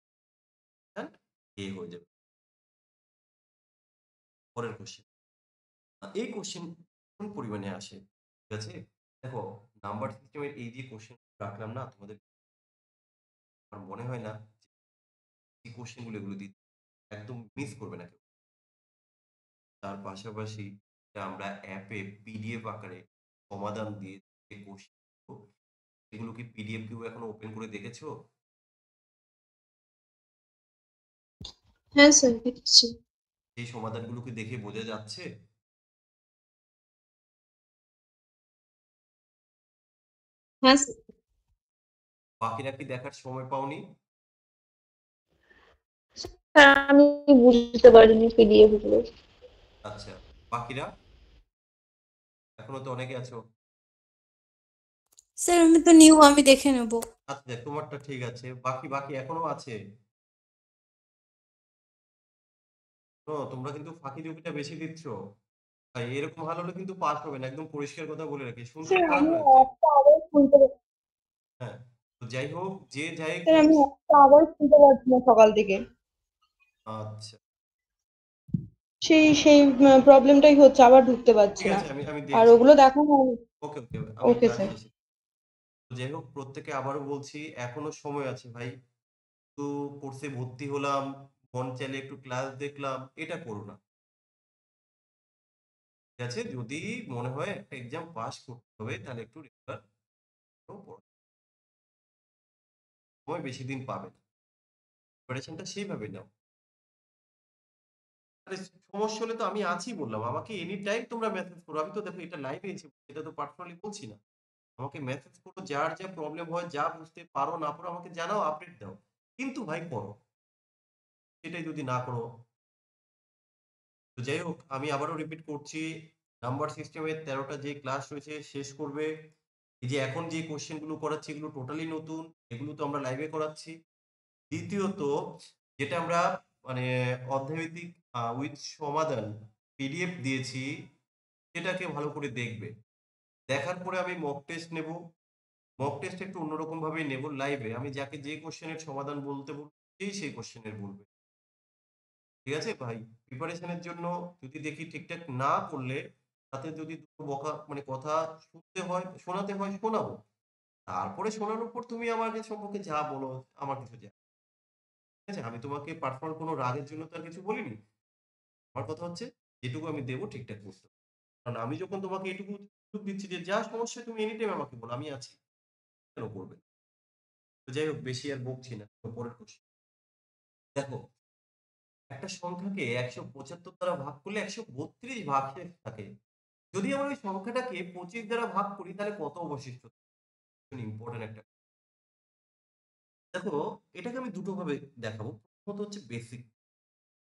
হ্যাঁ, এ হয়ে যাবে। পরের কোশ্চেন। এই কোশ্চেন কোন পরিমাণে আসে, ঠিক আছে? দেখো, নাম্বার সিস্টেমের এই যে কোশ্চেন রাখলাম না তোমাদের, আমার মনে হয় না যে কোশ্চেন গুলো এগুলো দিতে একদম মিস করবে না কেউ। তার পাশাপাশি এটা আমরা অ্যাপে পিডিএফ আকারে সমাধান দিয়ে যে কোশ্চেন, এগুলো কি পিডিএফ কেউ এখনো ওপেন করে দেখেছো? হ্যাঁ স্যার দেখছি। এই সমাধানগুলো কি দেখে বোঝা যাচ্ছে? হ্যাঁ স্যার। বাকিরা কি দেখার সময় পাওনি? স্যার আমি বুঝতে পারিনি পিডিএফ গুলো। আচ্ছা, বাকিরা এখনো তো অনেকে আছো। স্যার আমি তো নিউ, আমি দেখে নেব। আচ্ছা, দেখ, তোমারটা ঠিক আছে, বাকি বাকি এখনো আছে। তোমরা কিন্তু ফাঁকি ঝুঁকিটা বেশি দিচ্ছ। ভাই, এরকম হাল হলে কিন্তু পাস হবে না, একদম পরিষ্কার কথা বলে রাখি। শুনতে স্যার খারাপ আমি লাগছে। একটা আবার খুলতে হ্যাঁ, তো যাই হোক, যে যাই স্যার আমি করছে। একটা আবার খুলতে পারছি না সকাল থেকে। আচ্ছা, সেই প্রবলেমটাই হচ্ছে, আবার ঢুকতে পারছি ঠিক না। আছে, আমি আর দেখছি। ওগুলো দেখানো ওকে ওকে, আমি ওকে ক্লাস স্যার। শেষে। তো যাই হোক, প্রত্যেকে আবারও বলছি, এখনো সময় আছে ভাই। তো কোর্সে ভর্তি হলাম, মন চাইলে একটু ক্লাস দেখলাম, এটা করো না। ঠিক আছে, যদি মনে হয় একটা এক্সাম পাস করতে হবে, তাহলে একটু রেগুলার সময় বেশি দিন পাবে না, প্রিপারেশনটা সেইভাবে নাও। আরে, সমস্যা হলে তো আমি আছি বললাম, আমাকে এনি টাইম তোমরা মেসেজ করো। আমি তো দেখো এটা লাইভে এসে এটা তো পার্সোনালি বলছি না। আমাকে মেসেজ করো, যার যা প্রবলেম হয়, যা বুঝতে পারো না পারো আমাকে জানাও, আপডেট দাও। কিন্তু ভাই করো, সেটাই যদি না করো। তো যাই হোক, আমি আবারও রিপিট করছি, নাম্বার সিস্টেমের 13টা যে ক্লাস রয়েছে শেষ করবে। এই যে এখন যে কোশ্চেন গুলো করাচ্ছি, এগুলো টোটালি নতুন, এগুলো তো আমরা লাইভে করাচ্ছি। দ্বিতীয়ত, যেটা আমরা মানে অধ্যায়ভিত্তিক উইথ সমাধান পিডিএফ দিয়েছি, সেটাকে ভালো করে দেখবে। দেখার পরে আমি মক টেস্ট নেব। মক টেস্ট একটু অন্যরকম ভাবে নেব লাইভে। আমি যাকে যে কোশ্চেনের সমাধান বলতে বলবো, সেই কোশ্চেনের বলবে। ঠিক আছে ভাই? প্রিপারেশনের জন্য যদি দেখি ঠিকঠাক না করলে, তাতে যদি দুটো বকা মানে কথা শুনতে হয়, শোনাতে হয়, শোনাবো। তারপরে শোনানোর পর তুমি আমাকে সম্পর্কে যা বলো, আমার কিছু যায় ঠিক আছে? আমি তোমাকে পার্সোনাল কোনো রাগের জন্য তো আর কিছু বলিনি। আমার কথা হচ্ছে, যেটুকু আমি দেবো ঠিকঠাক করতে হবে। কারণ আমি যখন তোমাকে এটুকু সুযোগ দিচ্ছি যে যা সমস্যা তুমি এনি টাইম আমাকে বলো, আমি আছি। কেন করবে? তো যাই হোক, বেশি আর বকছি না। তো পরের কোশ্চেন দেখো, একটা সংখ্যাকে ১৭৫ দ্বারা ভাগ করলে ১৩২ ভাগশেষ থাকে। যদি আমরা ওই সংখ্যাটাকে ২৫ দ্বারা ভাগ করি, তাহলে কত অবশিষ্ট থাকে? ইম্পর্টেন্ট একটা। দেখো, এটাকে আমি দুটো ভাবে দেখাবো। প্রথমত হচ্ছে বেসিক।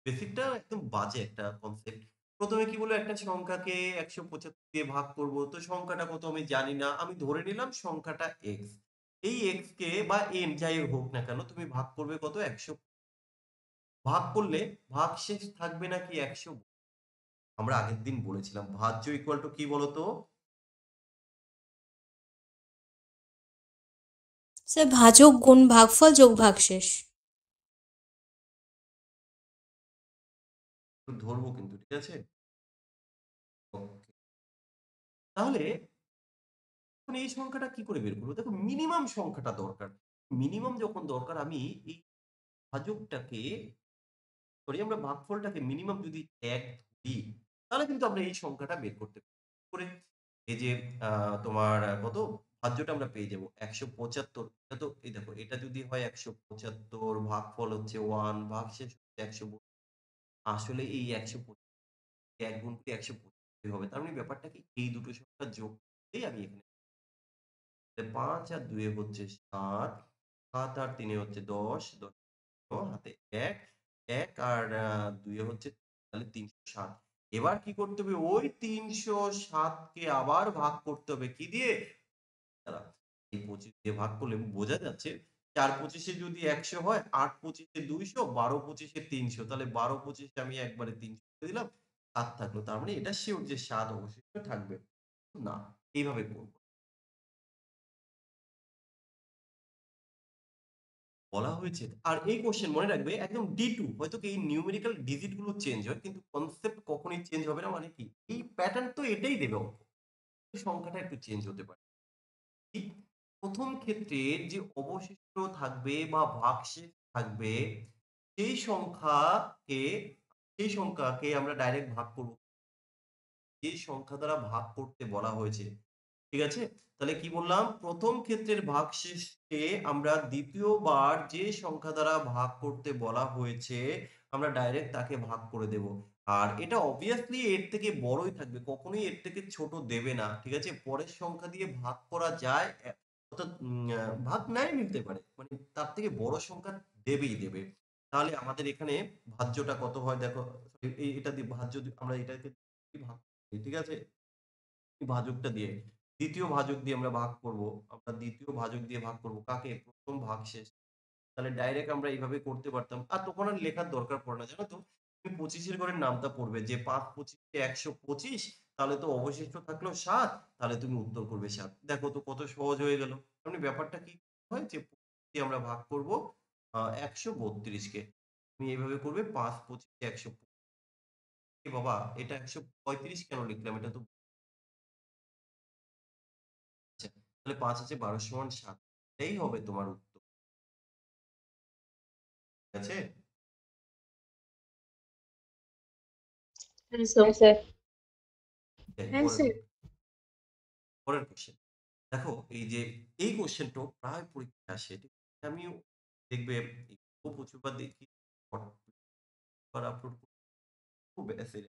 বেসিকটা একদম বাজে একটা কনসেপ্ট। প্রথমে কি বলবো, একটা সংখ্যাকে ১৭৫ দিয়ে ভাগ করব। তো সংখ্যাটা কত আমি জানি না। আমি ধরে নিলাম সংখ্যাটা এক্স। এই এক্স কে বা এন যাই হোক না কেন, তুমি ভাগ করবে কত? ১০০। ভাগ করলে ভাগশেষ থাকবে নাকি ১০০? আমরা আগের দিন বলেছিলাম ভাজ্য ইকুয়াল টু কি বলতো? স্যার ভাজক গুণ ভাগফল যোগ ভাগশেষ। একটু ধরবো কিন্তু, ঠিক আছে? ওকে। তাহলে এখন এই সংখ্যাটা কি করে বের করবো? দেখো মিনিমাম সংখ্যাটা দরকার। মিনিমাম যখন দরকার আমি এই ভাজকটাকে আমরা ভাগফলটাকে মিনিমাম যদি ১ ধরি, তাহলে কিন্তু আমরা এই সংখ্যাটা বের করতে পারি। করে এই যে তোমার কত ভাজ্যটা আমরা পেয়ে যাবো ১৭৫। এটা তো এই দেখো এটা যদি হয় ১৭৫ ভাগফল হচ্ছে 1 ভাগশেষ হচ্ছে ১২০। আসলে এই ১২৫ ১ গুণ করে ১২৫ হবে। তার মানে ব্যাপারটা কি এই দুটো সংখ্যা যোগ করলেই আমি এখানে ৫ আর ২ এ হচ্ছে ৭, ৭ আর ৩ এ হচ্ছে ১০, ১০ হাতে ১, ১ আর ২ এ হচ্ছে তাহলে ৩৬০। এবার কি করতে হবে? ওই ৩৬০ কে আবার ভাগ করতে হবে কি দিয়ে? দাঁড়া, এই ২৫ দিয়ে ভাগ করলে বোঝা যাচ্ছে ৪/২৫ এ যদি ১০০ হয়, ৮/২৫ এ ২০০, ১২/২৫ এ ৩০০। তাহলে ১২/২৫ এ আমি একবারে ৩০০ করে দিলাম। ৭ থাকলো। তার মানে এটা সিউর যে ৭ অবশিষ্ট থাকবে। না, এইভাবে করব। বলা হয়েছে। আর এই কোয়েশ্চেন মনে রাখবে একদম D2 হয়তো কি এই নিউমেরিক্যাল ডিজিট গুলো চেঞ্জ হয় কিন্তু কনসেপ্ট কখনোই চেঞ্জ হবে না। মানে কি? এই প্যাটার্ন তো এটাই দেবে অঙ্ক। সংখ্যাটা একটু চেঞ্জ হতে পারে। ঠিক ১ম ক্ষেত্রে যে অবশিষ্ট থাকবে বা ভাগশেষ থাকবে সেই সংখ্যাকে সেই সংখ্যাকে আমরা ডাইরেক্ট ভাগ করব। যে সংখ্যা দ্বারা ভাগ করতে বলা হয়েছে। ঠিক আছে? তাহলে কি বললাম? ১ম ক্ষেত্রের ভাগশেষকে আমরা ২য় বার যে সংখ্যা দ্বারা ভাগ করতে বলা হয়েছে, আমরা ডাইরেক্ট তাকে ভাগ করে দেব। আর এটা obviously এর থেকে বড়ই থাকবে। কখনোই এর থেকে ছোট দেবে না। ঠিক আছে? পরের সংখ্যা দিয়ে ভাগ করা যায়। অর্থাৎ ভাগ নাই মিলতে পারে। মানে তার থেকে বড় সংখ্যা দেবেই দেবে। তাহলে আমাদের এখানে ভাজ্যটা কত হয় দেখো। এটা দিয়ে ভাজ্য আমরা এটাকে ভাগ করি। ঠিক আছে? ভাজকটা দিয়ে। ২য় ভাজক দিয়ে আমরা ভাগ করব। আমরা ২য় ভাজক দিয়ে ভাগ করব কাকে? ১ম ভাগশেষ। তাহলে ডাইরেক্ট আমরা এইভাবে করতে পারতাম। আর তখন আর লেখার দরকার পড়ে না। জানো তো? তুমি ২৫ এর ঘরের নামটা পড়বে যে ৫/২৫ কে ১২৫ তাহলে তো অবশিষ্ট থাকলো ৭ তাহলে তুমি উত্তর করবে ৭। দেখো তো কত সহজ হয়ে গেল। মানে ব্যাপারটা কি হয় যে ২৫ দিয়ে আমরা ভাগ করব ১৩২ কে। তুমি এইভাবে করবে ৫/২৫ কে ১২৫ এ বাবা এটা ১৩৫ কেন লিখলাম? এটা তো আচ্ছা, তাহলে ৫ আছে ১২ সমান ৭। এটাই হবে তোমার উত্তর। ঠিক আছে? হ্যাঁ স্যার। হ্যাঁ স্যার। যাই হ্যাঁ স্যার। পরের কোয়েশ্চেন। দেখো এই যে এই কোয়েশ্চেনটাও প্রায় পরীক্ষায় আসে। ঠিক আছে? আমিও দেখবে প্রচুরবার দেখি আপলোড খুব essay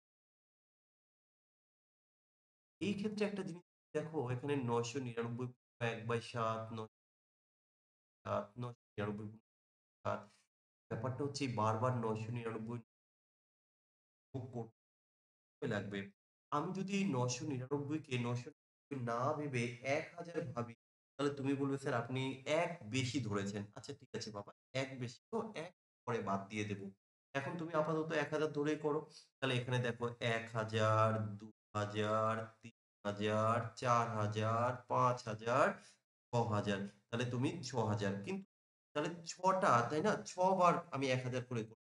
এই ক্ষেত্রে একটা জিনিস দেখো এখানে ৯৯৯/১/৭ ৯৭ ৯৯৯/৭ ব্যাপারটা হচ্ছে বারবার ৯৯৯ যোগ করতে লাগবে। আমি যদি এই ৯৯৯ কে ৯৯৯ না ভেবে ১০০০ ভাবি, তাহলে তুমি বলবে স্যার আপনি ১ বেশি ধরেছেন। আচ্ছা ঠিক আছে বাবা ১ বেশি তো ১ পরে বাদ দিয়ে দেব। এখন তুমি আপাতত ১০০০ ধরেই করো। তাহলে এখানে দেখো ১০০০, ২০০০, ৩০০০, ৪০০০, ৫০০০, ৬০০০ তাহলে তুমি ৬০০০ কিন্তু তাহলে ৬ টা তাই না? ৬ বার আমি ১০০০ করে করব।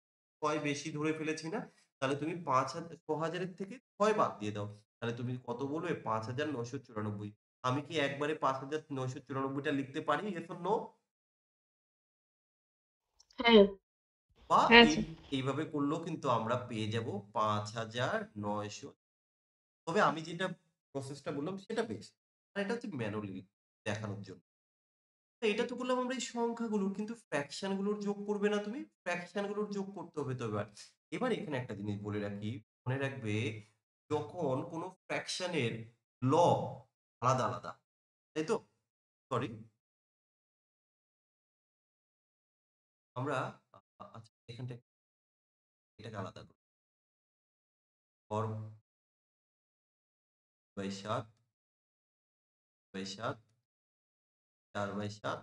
৬ বেশি ধরে ফেলেছি না? তাহলে তুমি ৬০০০ এর থেকে ৬ বাদ দিয়ে দাও। তাহলে তুমি কত বলবে? ৫৯৯৪। আমি কি একবারে ৫৯৯৪ টা লিখতে পারি? Yes or no? হ্যাঁ। বা হ্যাঁ এই স্যার। এইভাবে করলেও কিন্তু আমরা পেয়ে যাব ৫৯০০। তবে আমি যেটা প্রসেসটা বললাম সেটা বেস্ট। আর এটা হচ্ছে ম্যানুয়ালি দেখানোর জন্য। তো এটা তো করলাম আমরা এই সংখ্যাগুলোর কিন্তু ফ্র্যাকশন গুলোর যোগ করবে না তুমি? ফ্র্যাকশন গুলোর যোগ করতে হবে তো এবার। এবার এখানে একটা জিনিস বলে রাখি, মনে রাখবে যখন কোন ফ্র্যাকশন এর লব আলাদা, আলাদা, তাই তো? সরি আমরা আচ্ছা এখানটা এটাকে আলাদা করি। হর বাই ৭ বাই ৭ ৪ বাই ৭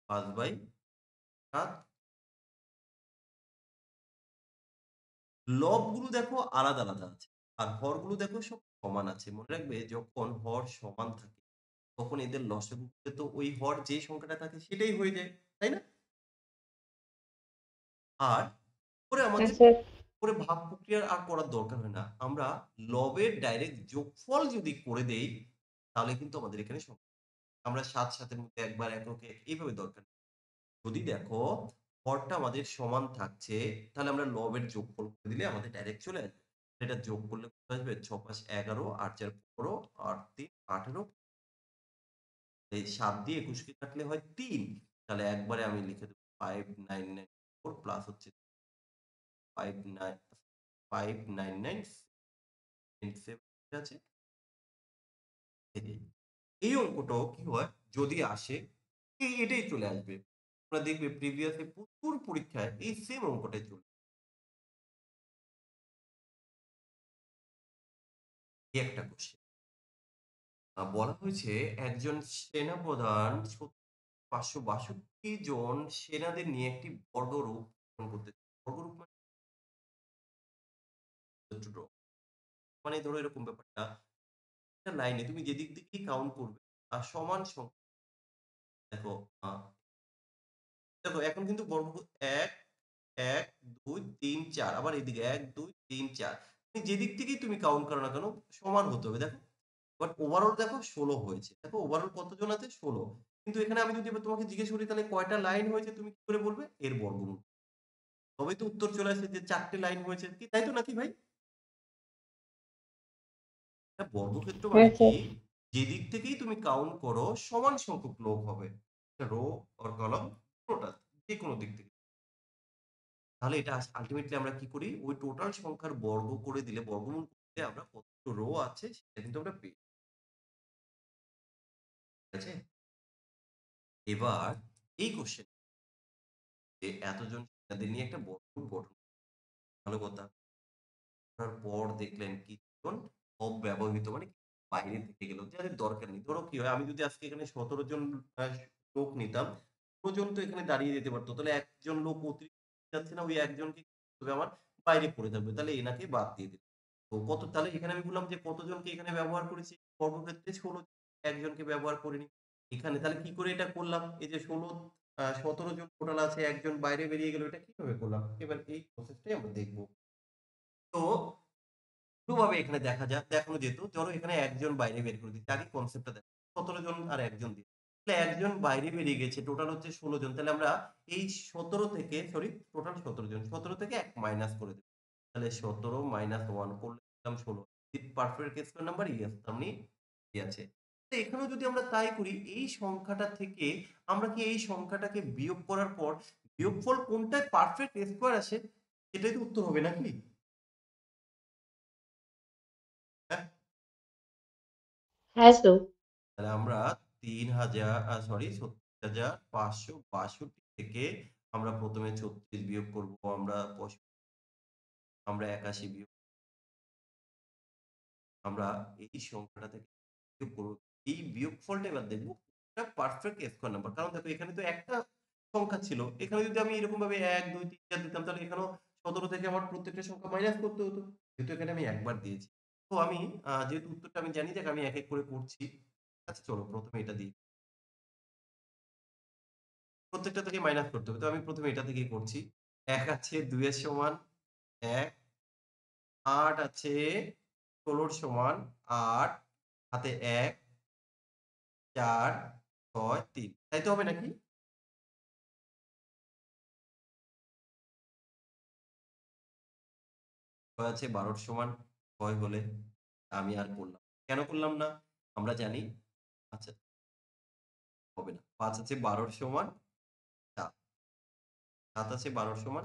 ৫ বাই ৭ লবগুলো দেখো আলাদা, আলাদা আছে। আর হরগুলো দেখো সব সমান আছে। মনে রাখবে যখন হর সমান থাকে তখন এদের লসাগু করলে তো ওই হর যে সংখ্যাটা থাকে সেটাই হয়ে যায়। তাই না? আর পরে হ্যাঁ আমাদের স্যার। পরে ভাগ প্রক্রিয়ার আর করার দরকার হয় না। আমরা লবের ডাইরেক্ট যোগফল যদি করে দেই তাহলে কিন্তু আমাদের এখানে আমরা ৭ ৭ এর মধ্যে একবার এককে এইভাবে দরকার নেই। যদি দেখো হরটা আমাদের সমান থাকছে তাহলে আমরা লবের যোগফল করে দিলে আমাদের ডাইরেক্ট চলে আসবে। এটা যোগ করলে কত আসবে? ৬ ৫ ১১ ৮ ৪ ১৫ ৮ ৩ ১৮ এই ৭ দিয়ে ২১ কে কাটলে হয় ৩। তাহলে একবারে আমি লিখে দেব 5994 প্লাস হচ্ছে 59 5997 আছে। এটাই। এই অঙ্কটাও কি হয় যদি আসে এটাই চলে আসবে। তোমরা দেখবে প্রিভিয়াস এ প্রচুর পরীক্ষায় এই সেম অঙ্কটাই চলে এই একটা কোশ্চেন। বলা হয়েছে একজন সেনাপ্রধান ৫৬২ জন সেনাদের নিয়ে একটি বর্গরূপ গঠন করতে বর্গরূপ ছোট মানে ধরো এরকম ব্যাপারটা একটা লাইনে তুমি যেদিক থেকেই কাউন্ট করবে সমান সংখ্যা দেখো দেখো এখন কিন্তু বর্গ ১ ১ ২ ৩ ৪ আবার এদিকে ১ ২ ৩ ৪ তুমি যেদিক থেকেই তুমি কাউন্ট করো না কেন সমান হতে হবে দেখো। বাট ওভারঅল দেখো ১৬ হয়েছে। দেখো ওভারঅল কতজন আছে? ১৬। কিন্তু এখানে আমি যদি এবার তোমাকে জিজ্ঞেস করি তাহলে কয়টা লাইন হয়েছে তুমি কি করে বলবে? এর বর্গমূল। তবেই তো উত্তর চলে আসে যে ৪ টে লাইন হয়েছে। কি তাই তো নাকি ভাই? এটা বর্গক্ষেত্র মানে হ্যাঁ কি? স্যার। যেদিক থেকেই তুমি কাউন্ট করো সমান সংখ্যক লোক হবে। রো অর কলাম টোটাল যেকোনো দিক থেকে। তাহলে এটা আল্টিমেটলি আমরা কি করি? ওই টোটাল সংখ্যার বর্গ করে দিলে বর্গমূল করে দিলে আমরা কত রো আছে সেটা কিন্তু আমরা পেয়ে ঠিক আছে? এবার এই কোশ্চেন যে এতজন তাদের নিয়ে একটা বর্গমূল গঠন ভালো কথা। করার পর দেখলেন কিছুজন অব্যবহৃত মানে বাইরে থেকে গেল যাদের দরকার নেই। ধরো কি হয় আমি যদি আজকে এখানে ১৭ জন আ লোক নিতাম, ১৫ জন তো এখানে দাঁড়িয়ে যেতে পারত। তাহলে একজন লোক অতিরিক্ত যাচ্ছে না ওই একজনকে কি করতে হবে আমার বাইরে পড়ে থাকবে। তাহলে এনাকে বাদ দিয়ে দিলাম। তো কত তাহলে এখানে আমি বললাম যে কতজনকে এখানে ব্যবহার করেছি? বর্গক্ষেত্রে ১৬ একজনকে ব্যবহার করিনি। এখানে তাহলে কি করে এটা করলাম? এই যে ১৬ ১৭ জন টোটাল আছে একজন বাইরে বেরিয়ে গেল এটা কিভাবে করলাম? এবার এই প্রসেসটাই আমরা দেখব। তো দুভাবে এখানে দেখানো যেত। ধরো এখানে একজন বাইরে বের করে দিচ্ছি। আগে কনসেপ্টটা দেখো। ১৭ জন আর একজন দিয়ে। তাহলে একজন বাইরে বেরিয়ে গেছে। টোটাল হচ্ছে ১৬ জন। তাহলে আমরা এই ১৭ থেকে সরি টোটাল ১৭ জন। ১৭ থেকে ১ মাইনাস করে দেব। তাহলে ১৭ মাইনাস 1 করলে পেলাম ১৬। It perfect square number? Yes তেমনি আছে। তো এখানেও যদি আমরা তাই করি এই সংখ্যাটা থেকে আমরা কি এই সংখ্যাটাকে বিয়োগ করার পর বিয়োগফল কোনটায় পারফেক্ট স্কয়ার আসে সেটাই তো উত্তর হবে নাকি? হ্যাঁ? হ্যাঁ তো। তাহলে আমরা ৩০০০ সরি ৩৬৫৬২ থেকে আমরা প্রথমে ৩৬ বিয়োগ করব আমরা আমরা ৮১ বিয়োগ আমরা এই সংখ্যাটা থেকে বিয়োগ করব। এই বিয়োগফলটা এবার দেখব এটা পারফেক্ট স্কয়ার নাম্বার। কারণ দেখো এখানে তো একটা সংখ্যা ছিল। এখানে যদি আমি এরকম ভাবে ১ ২ ৩ ৪ দিতাম তাহলে এখানেও ১৭ থেকে আমার প্রত্যেকটা সংখ্যা মাইনাস করতে হতো। যেহেতু এখানে আমি একবার দিয়েছি। তো আমি যেহেতু উত্তরটা আমি জানি যে আমি এক, এক করে করছি। আচ্ছা চলো প্রথমে এটা দিই। প্রত্যেকটা থেকে মাইনাস করতে হবে। তো আমি ১ম এ এটা থেকেই করছি। ১ আছে ২ এর সমান ১, ৮ আছে ১৬ র সমান ৮, হাতে ১, ৪, ৬, ৩ তাই তো হবে নাকি? ৬ আছে ১২ র সমান ৬ হলে আমি আর করলাম। কেন করলাম না? আমরা জানি আচ্ছা হবে না। ৫ আছে ১২ র সমান ৭, ৭ আছে ১২ র সমান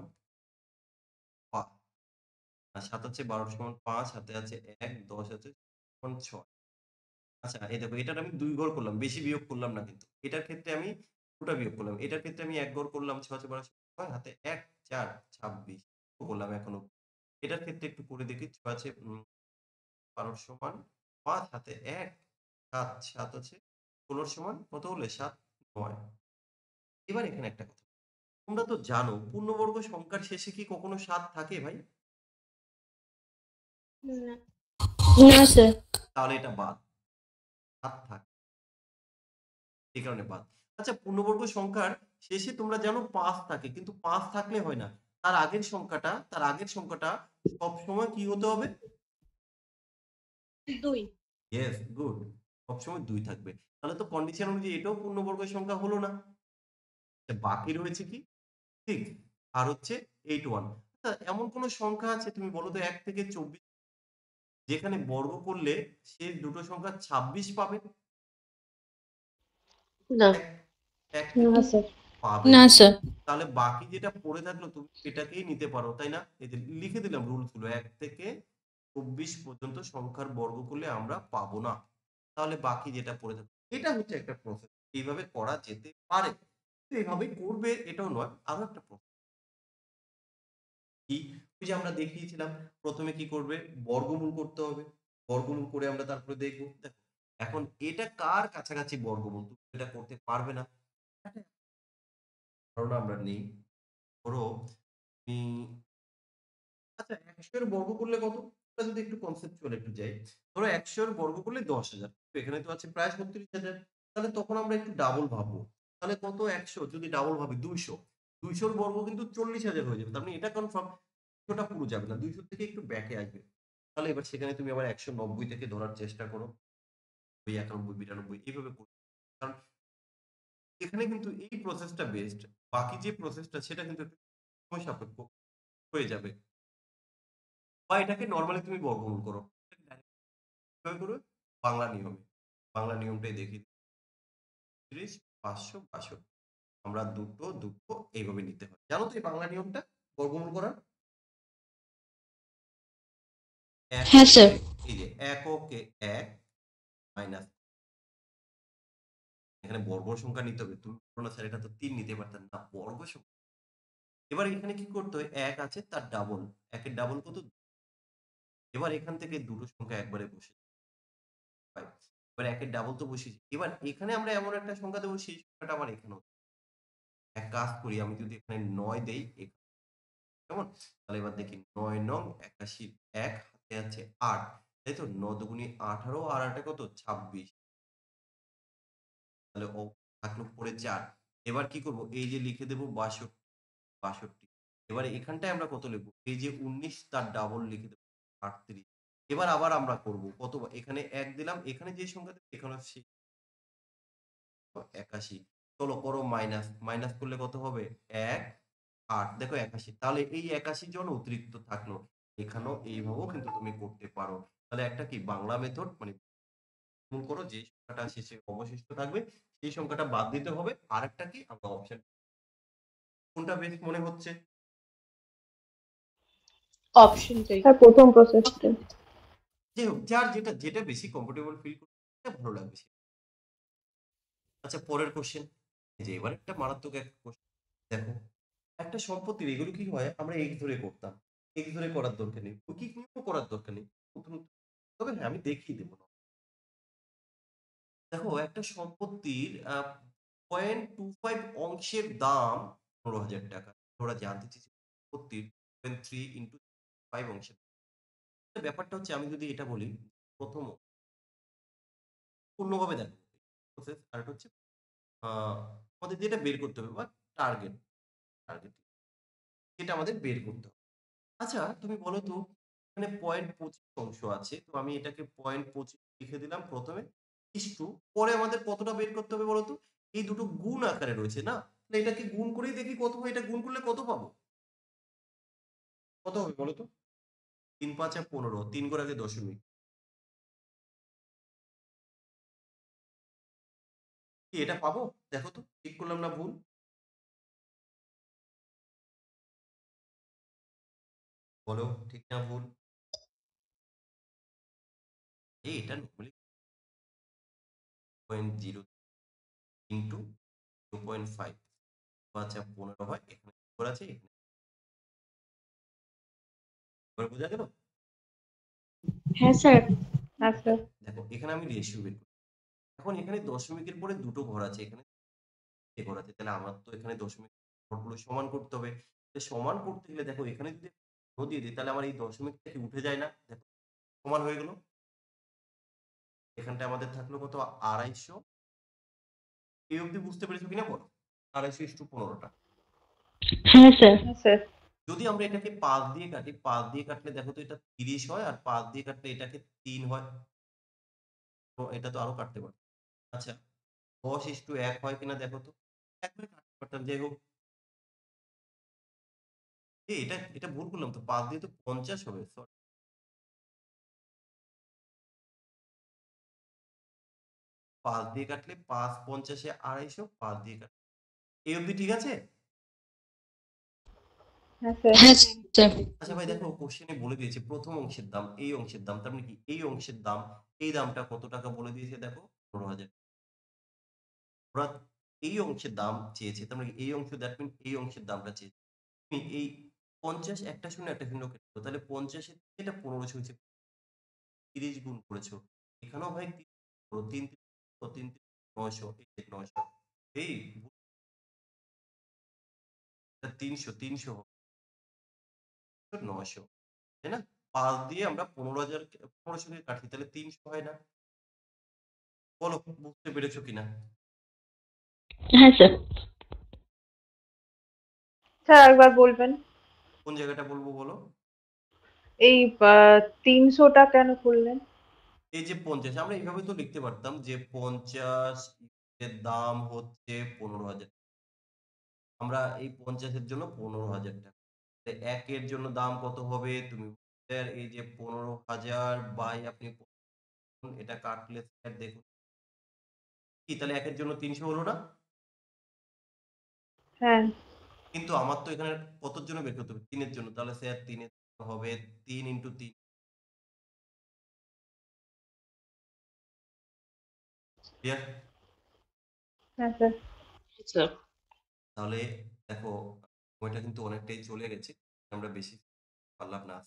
৭ আছে ১২ র সমান ৫, হাতে আছে ১, ১০ আছে সমান ৬। আচ্ছা এই দেখো এটার আমি ২ ঘর করলাম। বেশি বিয়োগ করলাম না কিন্তু। এটার ক্ষেত্রে আমি ২ টা বিয়োগ করলাম। এটার ক্ষেত্রে আমি ১ ঘর করলাম ৬ আছে ১২ ৬ হাতে ১ ৪ ২৬ করলাম এখনো। এটার ক্ষেত্রে একটু করে দেখি ৬ আছে ১২ র সমান ৫ হাতে ১ ৭ ৭ আছে ১৬ র সমান কত হলে ৭ ৯। এবার এখানে একটা কথা। তোমরা তো জানো পূর্ণবর্গ সংখ্যার শেষে কি কখনো ৭ থাকে ভাই? না। না স্যার। তাহলে এটা বাদ। ৭ থাকে। এই কারণে বাদ। আচ্ছা পূর্ণবর্গ সংখ্যার শেষে তোমরা জানো ৫ থাকে কিন্তু ৫ থাকলে হয় না। তার আগের সংখ্যাটা সবসময় কি হতে হবে? 2 ইয়েস, গুড। সবসময় 2 থাকবে। তাহলে তো কন্ডিশন অনুযায়ী এটাও পূর্ণবর্গের সংখ্যা হলো না। বাকি রয়েছে কি? 6 আর হচ্ছে 81। আচ্ছা, এমন কোন সংখ্যা আছে তুমি বলো তো 1 থেকে 24 যেখানে বর্গ করলে সে দুটো সংখ্যা 26 পাবে? না। 1 না থেকে স্যার। পাবে না না। স্যার। তাহলে বাকি যেটা পড়ে থাকলো তুমি এটাকেই নিতে পারো, তাই না? এই যে লিখে দিলাম রুলস গুলো, 1 থেকে 24 পর্যন্ত সংখ্যার বর্গ করলে আমরা পাবো না। তাহলে বাকি যেটা পড়ে থাকবে এটা হচ্ছে একটা প্রসেস। এইভাবে করা যেতে পারে। এইভাবেই করবে এটাও নয়। আরো একটা প্রসেস কি, ওই যে আমরা দেখিয়েছিলাম প্রথমে কি করবে, বর্গমূল করতে হবে। বর্গমূল করে আমরা তারপরে দেখবো। দেখো এখন এটা কার কাছাকাছি বর্গমূল, তুমি এটা করতে পারবে না, কারণ আমরা নেই। ধরো তুমি, আচ্ছা 100 এর বর্গ করলে কত? আমরা যদি একটু কনসেপচুয়াল একটু যাই, ধরো 100 এর বর্গ করলে 10,000, এখানে তো আছে প্রায় 36,000। তাহলে তখন আমরা একটু ডাবল ভাববো। তাহলে কত 100 যদি ডাবল ভাবি 200, 200 এর বর্গ কিন্তু 40,000 হয়ে যাবে। তার মানে এটা কনফার্ম 200টা পুরো যাবে না, 200 থেকে একটু ব্যাকে আসবে। তাহলে এবার সেখানে তুমি আবার 190 থেকে ধরার চেষ্টা করো, ওই 91, 92 এইভাবে করো। কারণ এখানে কিন্তু এই প্রসেসটা বেস্ট। বাকি যে প্রসেসটা সেটা কিন্তু একটু সময় সাপেক্ষ হয়ে যাবে। বা এটাকে নরমালি তুমি বর্গমূল করো। কিভাবে করবে? বাংলা নিয়মে। বাংলা নিয়মটাই দেখি। 30, 562। আমরা দুটো দুটো এইভাবে নিতে হয়। জানো তো এই বাংলা নিয়মটা বর্গমূল করার? হ্যাঁ স্যার। এই যে এককে 1 মাইনাস, এখানে বর্গ সংখ্যা নিতে হবে। তুমি বলো না স্যার এটা তো 3 নিতে পারতেন না, বর্গ সংখ্যা। এবার এখানে কি করতে হয়, 1 আছে তার ডাবল, 1 এর ডাবল কত? এবার এখান থেকে দুটো সংখ্যা একবারে বসে যায়। এবার 1 এর ডাবল তো বসিয়েছি। এবার এখানে আমরা এমন একটা সংখ্যা দেবো সেই সংখ্যাটা আবার এখানেও। এক কাজ করি, আমি যদি এখানে 9 দেই, কেমন? তাহলে এবার দেখি 9 নং 81, 1 হাতে আছে 8, তাই তো? 9 দুগুণী 18 আর 8 কত? 26। তাহলে ও থাকলো পড়ে 4। এবার কি করব? এই যে লিখে দেব 62, 62। এবারে এখানটায় আমরা কত লিখব? এই যে 19 তার ডাবল লিখে দেব 38। এবার আবার আমরা করব কত? এখানে 1 দিলাম, এখানে যে সংখ্যা দেব এখানে সেই 81। চলো করো মাইনাস, মাইনাস করলে কত হবে? 1, 8। দেখো 81। তাহলে এই 81 জন অতিরিক্ত থাকলো। এখানেও এইভাবেও কিন্তু তুমি করতে পারো। তাহলে একটা কি বাংলা মেথড, মানে গুণ করো যে সংখ্যাটা শেষে অবশিষ্ট থাকবে সেই সংখ্যাটা বাদ দিতে হবে। আরেকটা কি আমরা অপশন, কোনটা বেস্ট মনে হচ্ছে? অপশনটাই। স্যার প্রথম প্রসেসটা। যাই হোক, যার যেটা যেটা বেশি কমফোর্টেবল ফিল করছে সেটা ভালো লাগবে আচ্ছা পরের কোশ্চেন, যে এবার একটা মারাত্মক একটা কোশ্চেন। দেখো একটা সম্পত্তির এগুলো কি হয়, আমরা এক্স ধরে করতাম, এক্স ধরে করার দরকার নেই, উইকিক নিয়েও করার দরকার নেই। তবে হ্যাঁ আমি দেখিয়ে দেবো না। দেখো একটা সম্পত্তির 0.25 অংশের দাম 15,000 টাকা। ওরা জানতে চেয়েছে সম্পত্তির 0.3 ইন্টু 5 অংশের ব্যাপারটা হচ্ছে, আমি যদি এটা বলি প্রথম অন্যভাবে দেখো প্রসেস, আর এটা হচ্ছে আমাদের যেটা বের করতে হবে বা টার্গেট, টার্গেট যেটা আমাদের বের করতে হবে। আচ্ছা তুমি বলো তো, এখানে 0.25 অংশ আছে, তো আমি এটাকে 0.25 লিখে দিলাম প্রথমে, ইস্টু পরে আমাদের কতটা বের করতে হবে বলো তো? এই দুটো গুণ আকারে রয়েছে না, তাহলে এটাকে গুণ করেই দেখি কত হয়। এটা গুণ করলে কত পাবো? কত হবে বলো তো? 3 5 15, 3 করে আগে দশমিক। কি এটা পাবো? দেখো তো ঠিক করলাম না ভুল? বলো ঠিক না ভুল? এটা নর্মালি 0.0 ইন্টু 2.5 আচ্ছা 15 হয়, এখানে করে আছে এখানে। এবার বোঝা গেল? হ্যাঁ স্যার। আচ্ছা দেখো এখানে আমি রেশিও বের করি। এখন এখানে দশমিকের পরে দুটো ঘর আছে, এখানে এ ঘর আছে, তাহলে আমার তো এখানে দশমিক ঘরগুলো সমান করতে হবে। তো সমান করতে গেলে দেখো এখানে যদি দিয়ে দিই তাহলে আমার এই দশমিক থেকে উঠে যায় না, দেখো সমান হয়ে গেল। এখানটা আমাদের থাকলো কত? 250। এই অবধি বুঝতে পেরেছো কিনা বলো? 250 ইস্টু 15টা। হ্যাঁ স্যার। স্যার যদি আমরা এটাকে 5 দিয়ে কাটি, 5 দিয়ে কাটলে দেখো তো এটা 30 হয়, আর 5 দিয়ে কাটলে এটাকে 3 হয়। তো এটা তো আরো কাটতে পারত। আচ্ছা 10:1 হয় কিনা দেখো তো? একবারে কাটতে পারতাম। যাই হোক, এটা ভুল করলাম তো। 5 দিয়ে তো 50 হবে। সরি। 5 দিয়ে কাটলে 5 50 এ 250, 5 দিয়ে কাটলে। এই অবধি ঠিক আছে? হ্যাঁ স্যার। হ্যাঁ স্যার। আচ্ছা ভাই দেখো কোশ্চেনে বলে দিয়েছে প্রথম অংশের দাম, এই অংশের দাম। তার মানে কি এই অংশের দাম, এই দামটা কত টাকা বলে দিয়েছে দেখো 15,000। ওরা এই অংশের দাম চেয়েছে। তার মানে কি এই অংশ দ্যাট মিন এই অংশের দামটা চেয়েছে। তুমি এই 50 একটা শূন্য একটা শূন্য কেটে দাও। তাহলে 50 এর থেকে এটা 1500 হয়েছে। 30 গুণ করেছো। এখানেও ভাই 3 3 3 900 এই যে 900। এই 300 900 তাই না? 5 দিয়ে আমরা 15,000 1500 কে কাটি তাহলে 300 হয় না? বলো বুঝতে পেরেছো কিনা? হ্যাঁ স্যার। স্যার একবার বলবেন কোন জায়গাটা বলবো বলো? এই 300টা কেন করলেন? এই যে 50 আমরা এইভাবে তো লিখতে পারতাম যে 50 এর দাম হচ্ছে 15,000। আমরা এই 50 এর জন্য 15,000 টাকা। তো 1 এর জন্য দাম কত হবে? তুমি স্যার এই যে 15,000 বাই আপনি এটা কাটলে স্যার দেখুন কি তাহলে 1 এর জন্য 300 হলো না? হ্যাঁ কিন্তু আমার তো এখানে কতর জন্য বের করতে হবে? 3 এর জন্য। তাহলে স্যার 3 এর জন্য হবে 3 ইনটু 3 ক্লিয়ার? হ্যাঁ স্যার। স্যার। তাহলে দেখো সময়টা কিন্তু অনেকটাই চলে গেছে। আমরা বেশি পারলাম না।